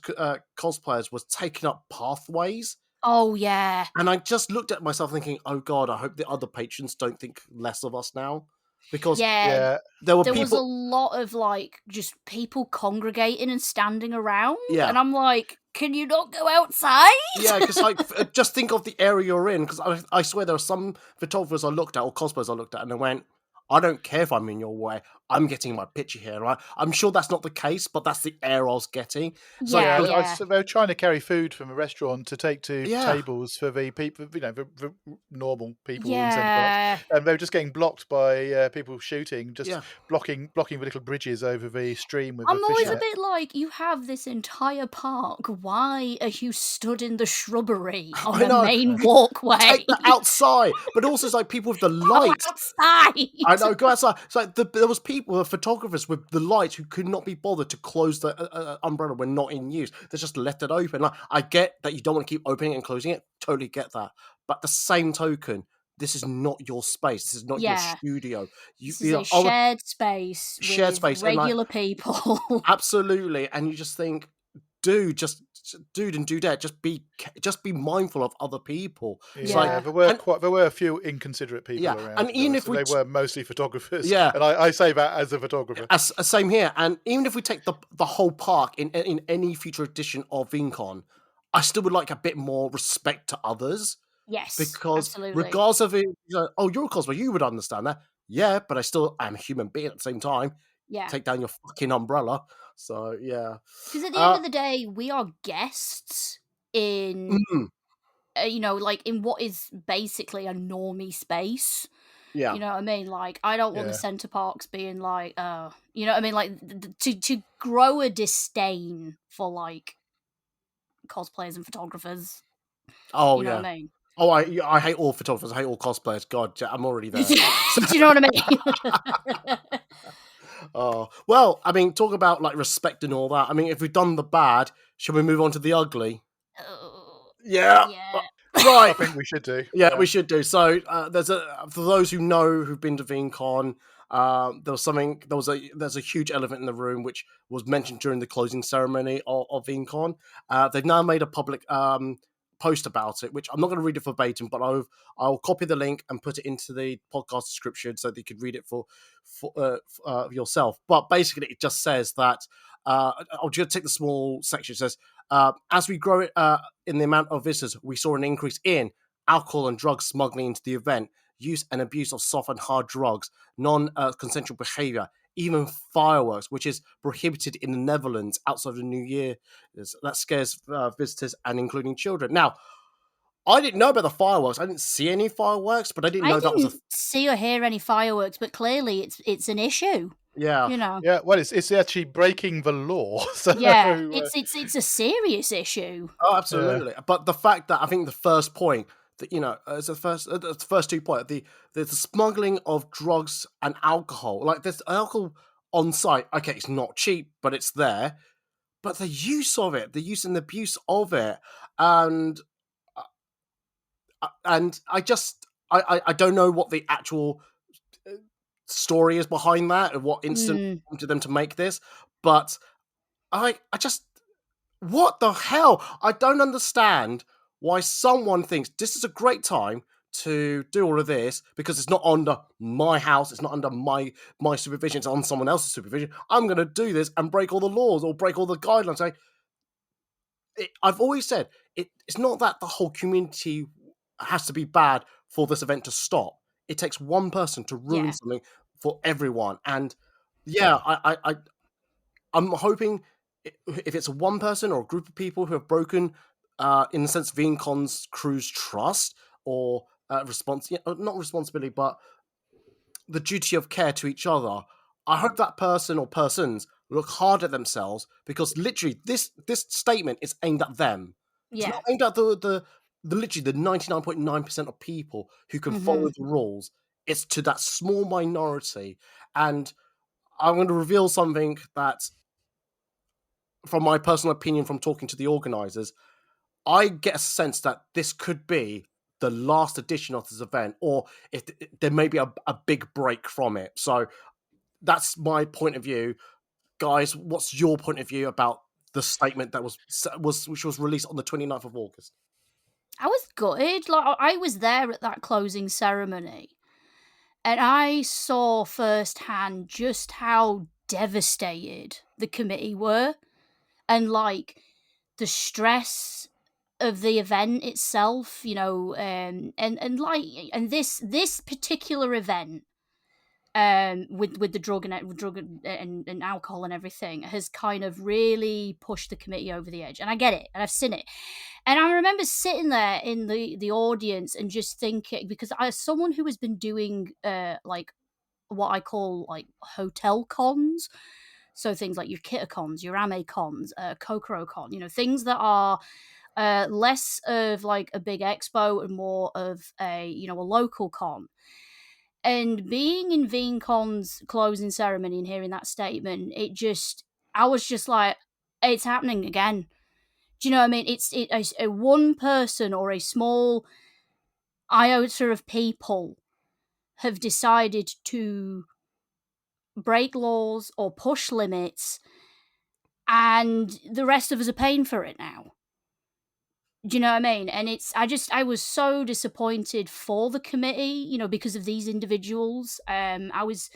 cosplayers, was taking up pathways. Oh, yeah. And I just looked at myself thinking, oh God, I hope the other patrons don't think less of us now. Because there was a lot of like just people congregating and standing around. Yeah. And I'm like, can you not go outside? Yeah, because like, just think of the area you're in. Because I swear there are some photographers I looked at, or cosplayers I looked at, and I went, I don't care if I'm in your way. I'm getting my picture here, right? I'm sure that's not the case, but that's the air I was getting. So, they were trying to carry food from a restaurant to take to tables for the people, for normal people in Centre Parcs, and they were just getting blocked by people shooting, just blocking the little bridges over the stream with. I'm always a bit like, you have this entire park. Why are you stood in the shrubbery on the main walkway? Take that outside, but also it's like people with the lights outside. I know, go outside. It's like there was people, photographers with the lights, who could not be bothered to close the umbrella when not in use. They just left it open. Like, I get that you don't want to keep opening it and closing it. Totally get that. But the same token, this is not your space. This is not your studio. This is a shared space. With regular people. Absolutely. And you just think, dude and dudette, just be mindful of other people. Yeah, there were a few inconsiderate people around. And even if they were mostly photographers. Yeah, and I say that as a photographer. Same here. And even if we take the whole park in any future edition of Viencon, I still would like a bit more respect to others. Yes, because absolutely. regardless of it, you're a cosplayer, you would understand that. Yeah, but I still am a human being at the same time. Yeah, take down your fucking umbrella. So yeah, because at the end of the day, we are guests in, like in what is basically a normie space. Yeah, you know what I mean. Like, I don't want the Center Parcs being like, you know what I mean. Like to grow a disdain for like cosplayers and photographers. Oh, you know what I mean. Oh, I hate all photographers. I hate all cosplayers. God, I'm already there. Do you know what I mean? Oh, well, I mean, talk about like respect and all that. I mean, if we've done the bad, should we move on to the ugly? Yeah. Right. I think we should do. Yeah, we should do. So for those who know, who've been to Viencon, there's a huge elephant in the room which was mentioned during the closing ceremony of Viencon. They've now made a public post about it, which I'm not going to read it verbatim, but I'll copy the link and put it into the podcast description so that you could read it for yourself. But basically, it just says that I'll just take the small section. It says, as we grow in the amount of visitors, we saw an increase in alcohol and drug smuggling into the event, use and abuse of soft and hard drugs, non-consensual behavior, even fireworks, which is prohibited in the Netherlands outside of the New Year. That scares visitors and including children. Now, I didn't know about the fireworks. I didn't see any fireworks, but I didn't I know that was a didn't see or hear any fireworks, but clearly it's an issue. yeah. You know. Yeah, well, it's actually breaking the law. So Yeah, it's a serious issue. Oh, yeah, absolutely. But the fact that I think the first point that as the first 2 points, the smuggling of drugs and alcohol, like there's alcohol on site. Okay, it's not cheap, but it's there. But the use of it, the use and abuse of it, and I don't know what the actual story is behind that and what instant prompted them to make this, but I just what the hell? I don't understand why someone thinks this is a great time to do all of this because it's not under my house, it's not under my supervision, it's on someone else's supervision. I'm going to do this and break all the laws or break all the guidelines. I've always said it's not that the whole community has to be bad for this event to stop. It takes one person to ruin Yeah. something for everyone, and yeah, I'm hoping if it's one person or a group of people who have broken, in the sense, Viencon's crew's trust or not responsibility, but the duty of care to each other. I hope that person or persons look hard at themselves because literally this statement is aimed at them. It's Yeah. not aimed at the literally the 99.9% of people who can follow the rules. It's to that small minority, and I'm going to reveal something that, from my personal opinion, from talking to the organizers, I get a sense that this could be the last edition of this event, or if there may be a big break from it. So that's my point of view. Guys, what's your point of view about the statement that which was released on the 29th of August? I was gutted. Like I was there at that closing ceremony, and I saw firsthand just how devastated the committee were, and like the stress of the event itself. And this particular event, with the drug and alcohol and everything, has kind of really pushed the committee over the edge. And I get it, and I've seen it. And I remember sitting there in the audience and just thinking, because as someone who has been doing like what I call like hotel cons, so things like your Kitacons, your Amecons, Kokorocon, things that are less of like a big expo and more of a local con. And being in VeeCon's closing ceremony and hearing that statement, I was just like, it's happening again. Do you know what I mean? It's a one person or a small iota of people have decided to break laws or push limits, and the rest of us are paying for it now. Do you know what I mean? And I was so disappointed for the committee, because of these individuals. I was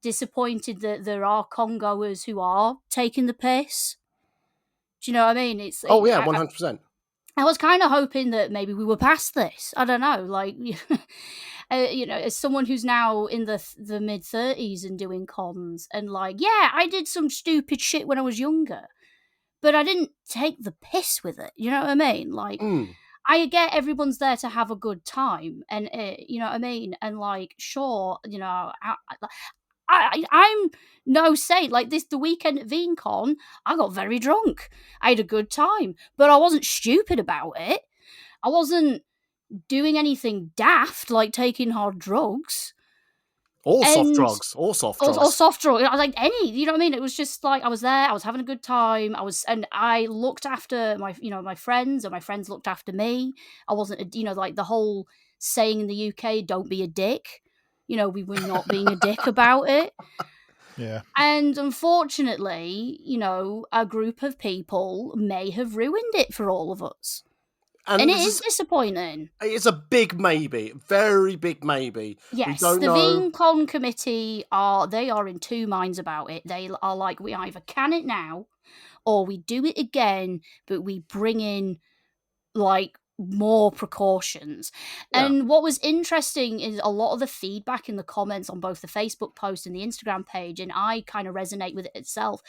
disappointed that there are congoers who are taking the piss. Do you know what I mean? Oh yeah, 100%. I was kind of hoping that maybe we were past this. I don't know, like, as someone who's now in the mid 30s and doing cons, and like, yeah, I did some stupid shit when I was younger, but I didn't take the piss with it. You know what I mean? Like, I get everyone's there to have a good time, and you know what I mean. And like, sure, I'm no saint. Like the weekend at VeeCon, I got very drunk. I had a good time, but I wasn't stupid about it. I wasn't doing anything daft like taking hard drugs. Or soft And drugs. Or soft or drugs. soft drugs. I was like any, you know what I mean? It was just like I was there, I was having a good time. And I looked after my friends, and my friends looked after me. I wasn't, like the whole saying in the UK, "Don't be a dick." We were not being a dick about it. yeah. And unfortunately, a group of people may have ruined it for all of us. And it this is disappointing. It's a big maybe, very big maybe. We Yes, don't the know. VeeCon committee are in two minds about it. They are like, we either can it now, or we do it again, but we bring in like more precautions. Yeah. And what was interesting is a lot of the feedback in the comments on both the Facebook post and the Instagram page, and I kind of resonate with it itself.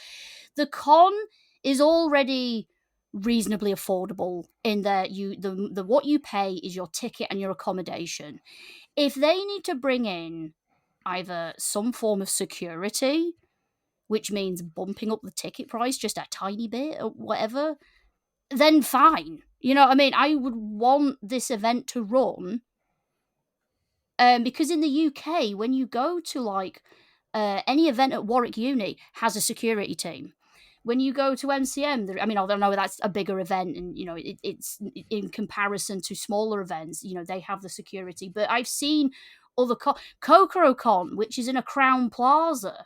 The con is already reasonably affordable in that the what you pay is your ticket and your accommodation. If they need to bring in either some form of security, which means bumping up the ticket price just a tiny bit or whatever, then fine. You know what I mean? I would want this event to run because in the UK, when you go to like any event at Warwick Uni has a security team. When you go to MCM, I mean, although that's a bigger event, and you know it's in comparison to smaller events, you know they have the security. But I've seen other KoKoRoCon, which is in a Crown Plaza,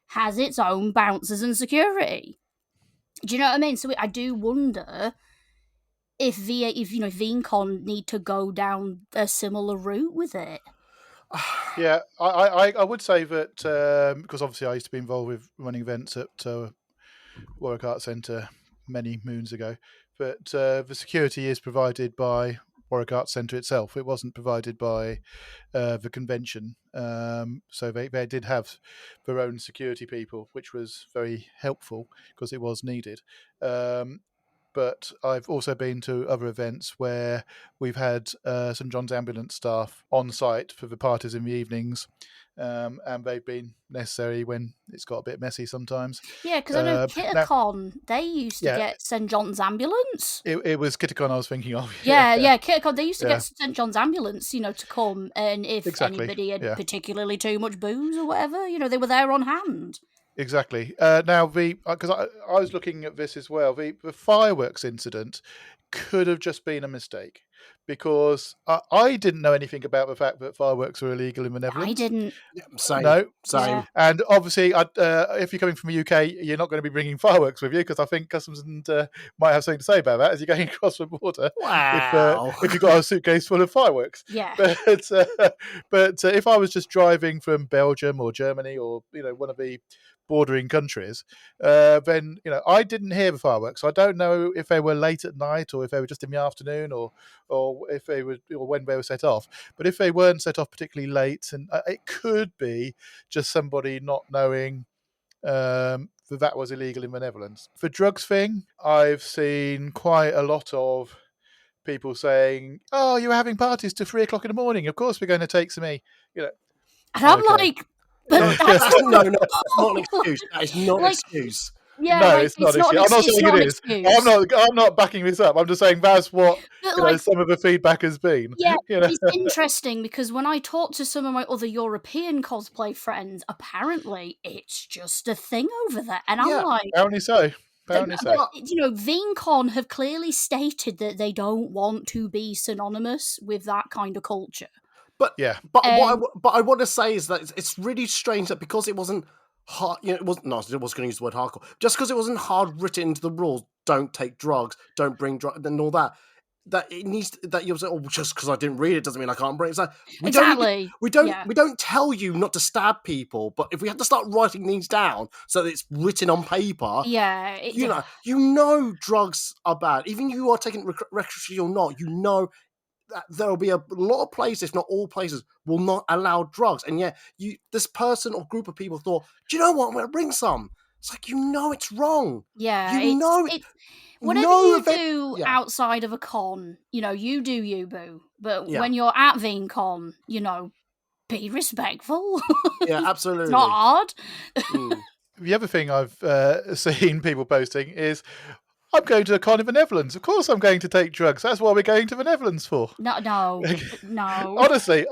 has its own bouncers and security. Do you know what I mean? So I do wonder if Viencon need to go down a similar route with it. Yeah, I would say that because obviously I used to be involved with running events at Warwick Arts Centre many moons ago, but the security is provided by Warwick Arts Centre itself. It wasn't provided by the convention, so they did have their own security people, which was very helpful because it was needed. But I've also been to other events where we've had St John's ambulance staff on site for the parties in the evenings, and they've been necessary when it's got a bit messy sometimes. Yeah, because I know Now, Kitacon, they used to yeah, get St John's ambulance. it was Kitacon I was thinking of. Yeah, Kitacon, they used to Yeah. get St John's ambulance, you know, to come, and if Exactly, anybody had yeah. particularly too much booze or whatever, you know, they were there on hand. Exactly. Now, because I was looking at this as well, the fireworks incident could have just been a mistake because I didn't know anything about the fact that fireworks were illegal in the Netherlands. I didn't. Yeah, same. No, Same. Yeah. and obviously, if you're coming from the UK, you're not going to be bringing fireworks with you because I think customs and might have something to say about that as you're going across the border. Wow. If you've got a suitcase full of fireworks. Yeah. But if I was just driving from Belgium or Germany or one of the bordering countries, then I didn't hear the fireworks. So I don't know if they were late at night or if they were just in the afternoon or if they were or when they were set off. But if they weren't set off particularly late, and it could be just somebody not knowing that was illegal in the Netherlands. The drugs thing, I've seen quite a lot of people saying, "Oh, you were having parties till 3 o'clock in the morning. Of course, we're going to take some E." And I'm like, but that's No, that's not an excuse. That is not an Like, excuse. yeah, No, like, it's not an not excuse. I'm not it's saying not it an is. excuse. I'm not backing this up. I'm just saying that's what But, like, some of the feedback has been. yeah, You know? it's interesting because when I talk to some of my other European cosplay friends, apparently it's just a thing over there. And I'm Yeah. like, Apparently so. but, Apparently so. you know, Viencon have clearly stated that they don't want to be synonymous with that kind of culture. But Yeah. but what I want to say is that it's really strange that because it wasn't hard, it was no, I was going to use the word hardcore. Just because it wasn't hard written into the rules, don't take drugs, don't bring drugs, and all that. That it needs that you're saying, oh, just because I didn't read it doesn't mean I can't bring it. It's like, Exactly. we don't tell you not to stab people, but if we have to start writing these down so that it's written on paper, Yeah, you know drugs are bad. Even you are taking recreationally or not, you know that there'll be a lot of places, if not all places, will not allow drugs. And yet, this person or group of people thought, do you know what? I'm going to bring some. It's like, it's wrong. Yeah, You know it's whatever no you event- do yeah. outside of a con, you do you, boo. But Yeah. when you're at VeenCon, be respectful. Yeah, absolutely. It's not hard. The other thing I've seen people posting is, I'm going to a con in the Netherlands. Of course I'm going to take drugs. That's what we're going to the Netherlands for. No. Honestly,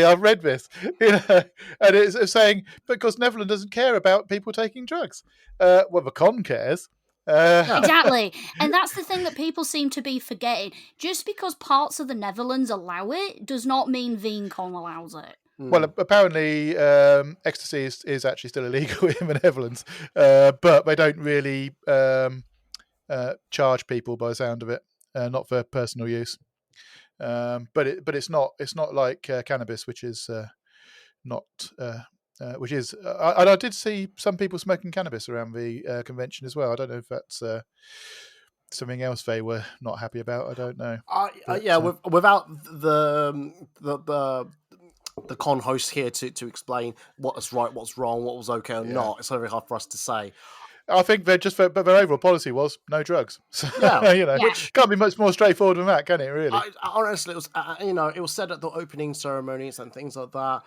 I've read this. And it's saying, because Netherlands doesn't care about people taking drugs. Well, the con cares. Exactly. And that's the thing that people seem to be forgetting. Just because parts of the Netherlands allow it does not mean VeenCon allows it. Well, apparently ecstasy is actually still illegal in the Netherlands, but they don't really charge people by the sound of it, not for personal use. But it's not like cannabis, which is not. Which is, and I did see some people smoking cannabis around the convention as well. I don't know if that's something else they were not happy about. I don't know. Without the con host here to explain what's right, what's wrong, what was okay or not, it's very hard for us to say. I think but their overall policy was no drugs. So, Yeah. Which can't be much more straightforward than that, can it? Really? honestly, it was it was said at the opening ceremonies and things like that.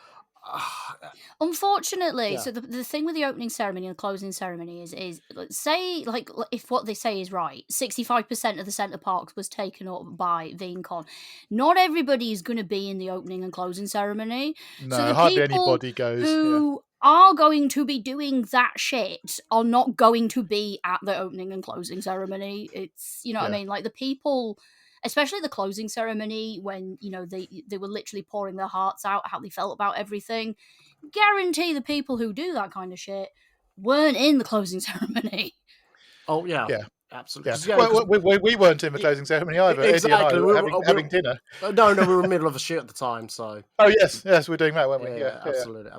Unfortunately, Yeah. so the thing with the opening ceremony and the closing ceremony is say like if what they say is right, 65% of the Centre Parks was taken up by Viencon. Not everybody is going to be in the opening and closing ceremony. So No, the hardly people anybody goes. who are going to be doing that shit are not going to be at the opening and closing ceremony. It's what I mean, like the people, especially the closing ceremony, when they were literally pouring their hearts out how they felt about everything. Guarantee the people who do that kind of shit weren't in the closing ceremony. Oh yeah, Yeah. absolutely. Yeah. Well, we weren't in the closing ceremony either. Eddie and I Exactly. were having dinner. No, we were in the middle of a shoot at the time, so. Oh yes, we're doing that, weren't we? Yeah, absolutely.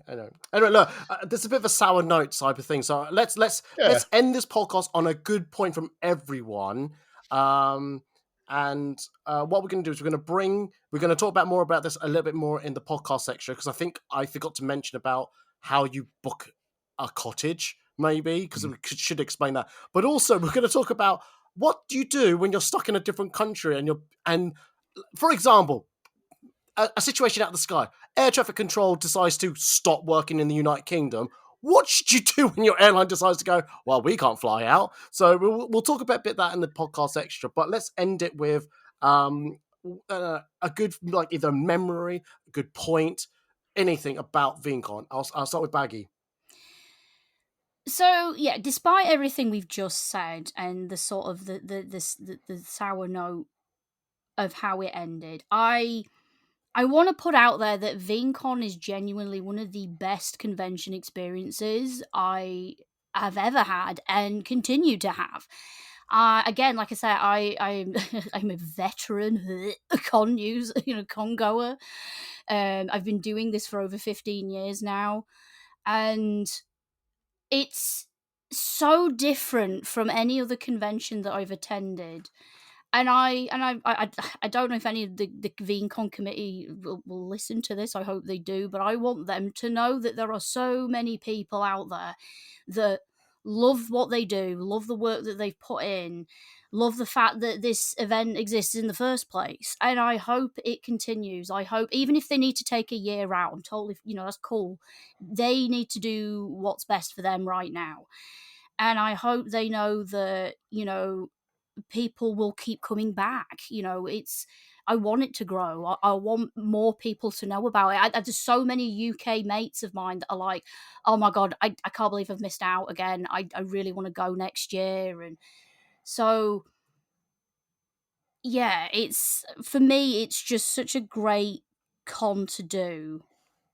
Anyway, look, there's a bit of a sour note type of thing. So let's end this podcast on a good point from everyone. And what we're going to do is we're going to talk about more about this a little bit more in the podcast section, because I think I forgot to mention about how you book a cottage, maybe, because we should explain that. But also, we're going to talk about what do you do when you're stuck in a different country and for example, a situation out of the sky. Air traffic control decides to stop working in the United Kingdom. What should you do when your airline decides to go, well, we can't fly out? So we'll talk about that in the podcast extra. But let's end it with a good, like, either memory, a good point, anything about Viencon. I'll start with Baggy. So yeah, despite everything we've just said and the sort of the sour note of how it ended, I want to put out there that VinCon is genuinely one of the best convention experiences I have ever had and continue to have. Again, like I said, I'm I'm a veteran con goer. I've been doing this for over 15 years now, and it's so different from any other convention that I've attended. And I don't know if any of the VinCon committee will listen to this. I hope they do, but I want them to know that there are so many people out there that love what they do, love the work that they've put in, love the fact that this event exists in the first place. And I hope it continues. I hope, even if they need to take a year out, I'm totally, that's cool. They need to do what's best for them right now. And I hope they know that, people will keep coming back. I want it to grow. I want more people to know about it. There's so many UK mates of mine that are like, oh my God, I can't believe I've missed out again. I really want to go next year. And so, yeah, for me, it's just such a great con to do.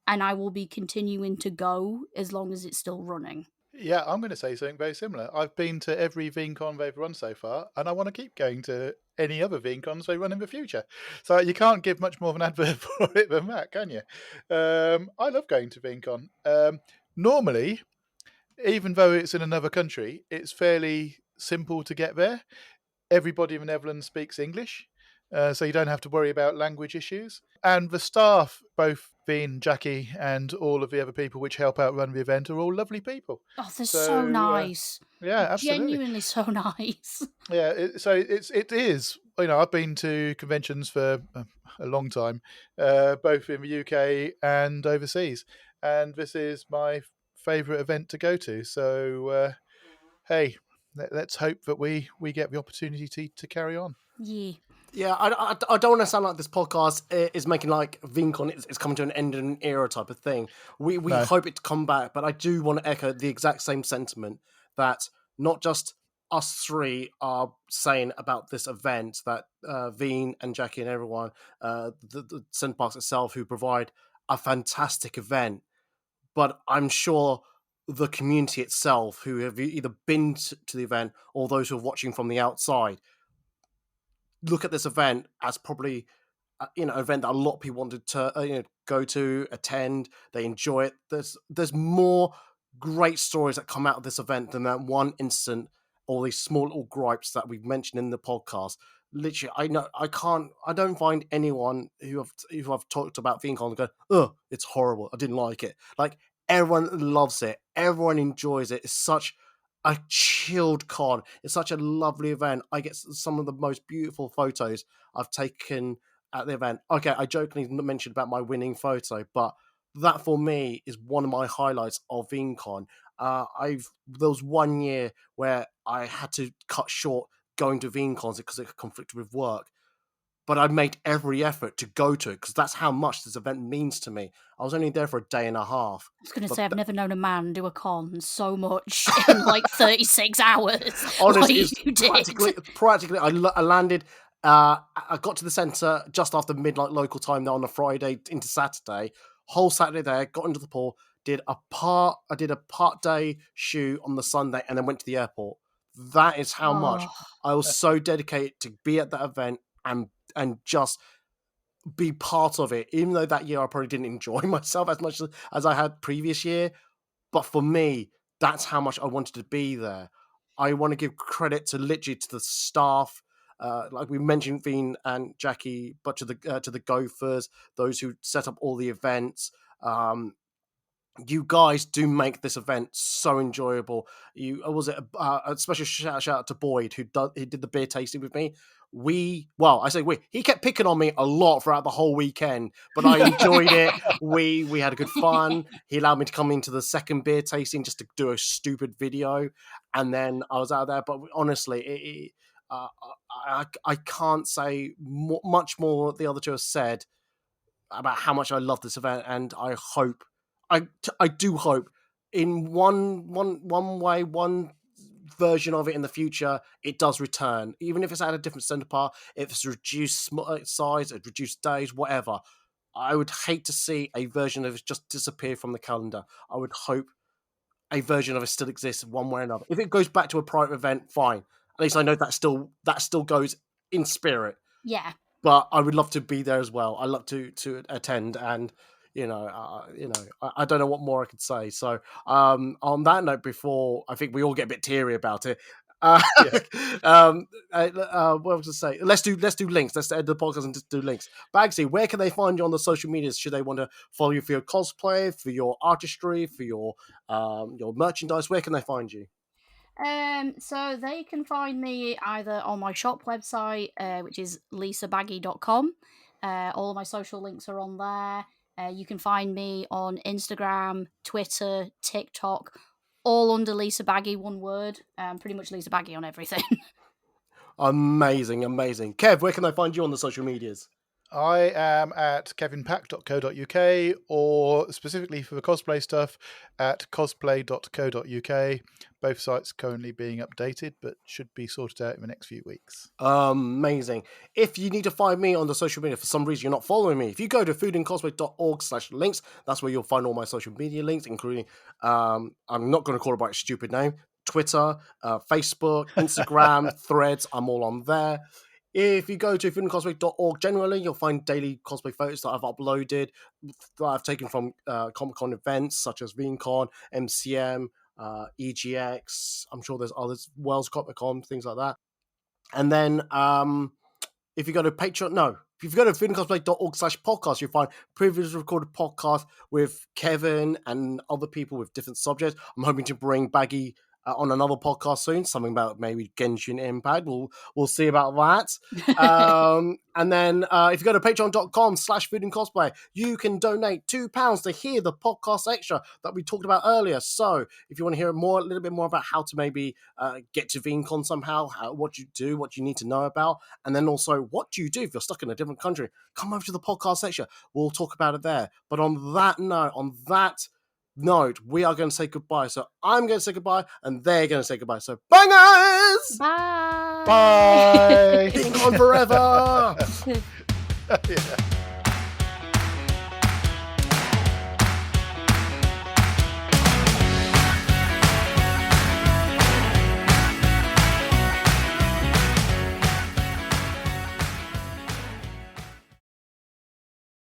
And I will be continuing to go as long as it's still running. Yeah, I'm going to say something very similar. I've been to every VinCon they've run so far, and I want to keep going to any other VinCons they run in the future. So you can't give much more of an advert for it than that, can you? I love going to VinCon. Normally, even though it's in another country, it's fairly simple to get there. Everybody in the Netherlands speaks English, so you don't have to worry about language issues. And the staff, both Veen, Jackie, and all of the other people which help out run the event, are all lovely people. Oh, they're so nice. Yeah, absolutely. Genuinely so nice. Yeah, it is. I've been to conventions for a long time, both in the UK and overseas, and this is my favourite event to go to. So, hey, let's hope that we get the opportunity to carry on. Yeah. Yeah, I don't want to sound like this podcast is making like VinCon is coming to an end in an era type of thing. We hope it to come back, but I do want to echo the exact same sentiment that not just us three are saying about this event, that Veen and Jackie and everyone, the Centre Parks itself, who provide a fantastic event, but I'm sure the community itself, who have either been to the event or those who are watching from the outside, look at this event as probably an event that a lot of people wanted to go to, attend. They enjoy it. There's more great stories that come out of this event than that one instant all these small little gripes that we've mentioned in the podcast. Literally, I don't find anyone who I've talked about VinCon go, oh, it's horrible, I didn't like it. Like, everyone loves it, everyone enjoys it. It's such a chilled con. It's such a lovely event. I get some of the most beautiful photos I've taken at the event. Okay, I jokingly mentioned about my winning photo, but that for me is one of my highlights of VinCon. There was 1 year where I had to cut short going to VinCons because it conflicted with work, but I made every effort to go to it because that's how much this event means to me. I was only there for a day and a half. I was going to say, I've never known a man do a con so much in like 36 hours. Honestly, like you did. practically, I landed. I got to the centre just after midnight local time there on a Friday into Saturday. Whole Saturday there, got into the pool, did a part day shoot on the Sunday, and then went to the airport. That is how much I was so dedicated to be at that event and just be part of it. Even though that year I probably didn't enjoy myself as much as I had previous year, but for me, that's how much I wanted to be there. I want to give credit to the staff, like we mentioned, Veen and Jackie, but to the Gophers, those who set up all the events. You guys do make this event so enjoyable. A special shout out to Boyd who did the beer tasting with me. He kept picking on me a lot throughout the whole weekend, but I enjoyed it. We had a good fun. He allowed me to come into the second beer tasting just to do a stupid video, and then I was out there. But honestly, I can't say much more what the other two have said about how much I love this event, and I do hope in one version of it in the future, it does return, even if it's at a different center part, if it's reduced size, reduced days, whatever. I would hate to see a version of it just disappear from the calendar. I would hope a version of it still exists one way or another. If it goes back to a private event, fine. At least I know that still goes in spirit. Yeah. But I would love to be there as well. I love to attend, and I don't know what more I could say. So on that note, before I think we all get a bit teary about it. What was I say? Let's do links. Let's end the podcast and just do links. Bagsy, where can they find you on the social medias? Should they want to follow you for your cosplay, for your artistry, for your merchandise? Where can they find you? So they can find me either on my shop website, which is lisabaggy.com. All of my social links are on there. You can find me on Instagram, Twitter, TikTok, all under Lisa Baggy, one word. Pretty much Lisa Baggy on everything. Amazing. Kev, where can I find you on the social medias? I am at kevinpack.co.uk, or specifically for the cosplay stuff at cosplay.co.uk. Both sites currently being updated, but should be sorted out in the next few weeks. Amazing. If you need to find me on the social media for some reason you're not following me, if you go to foodandcosplay.org/links, that's where you'll find all my social media links, including I'm not going to call it by its stupid name, Twitter, Facebook, Instagram, Threads. I'm all on there. If you go to foodandcosplay.org, generally, you'll find daily cosplay photos that I've uploaded, that I've taken from Comic-Con events such as VinCon, MCM, EGX. I'm sure there's others, Wells Comic-Con, things like that. And then if you go to Patreon, if you go to foodandcosplay.org/podcast, you'll find previously recorded podcasts with Kevin and other people with different subjects. I'm hoping to bring Baggy on another podcast soon, something about maybe Genshin Impact. We'll see about that. And then if you go to patreon.com/foodandcosplay, you can donate £2 to hear the podcast extra that we talked about earlier. So if you want to hear a little bit more about how to maybe get to VinCon somehow, what you do, what you need to know about, and then also what do you do if you're stuck in a different country, come over to the podcast section. We'll talk about it there. But on that note, we are going to say goodbye. So I'm going to say goodbye, and they're going to say goodbye. So bye, guys! Bye! Bye! Being on forever! Yeah.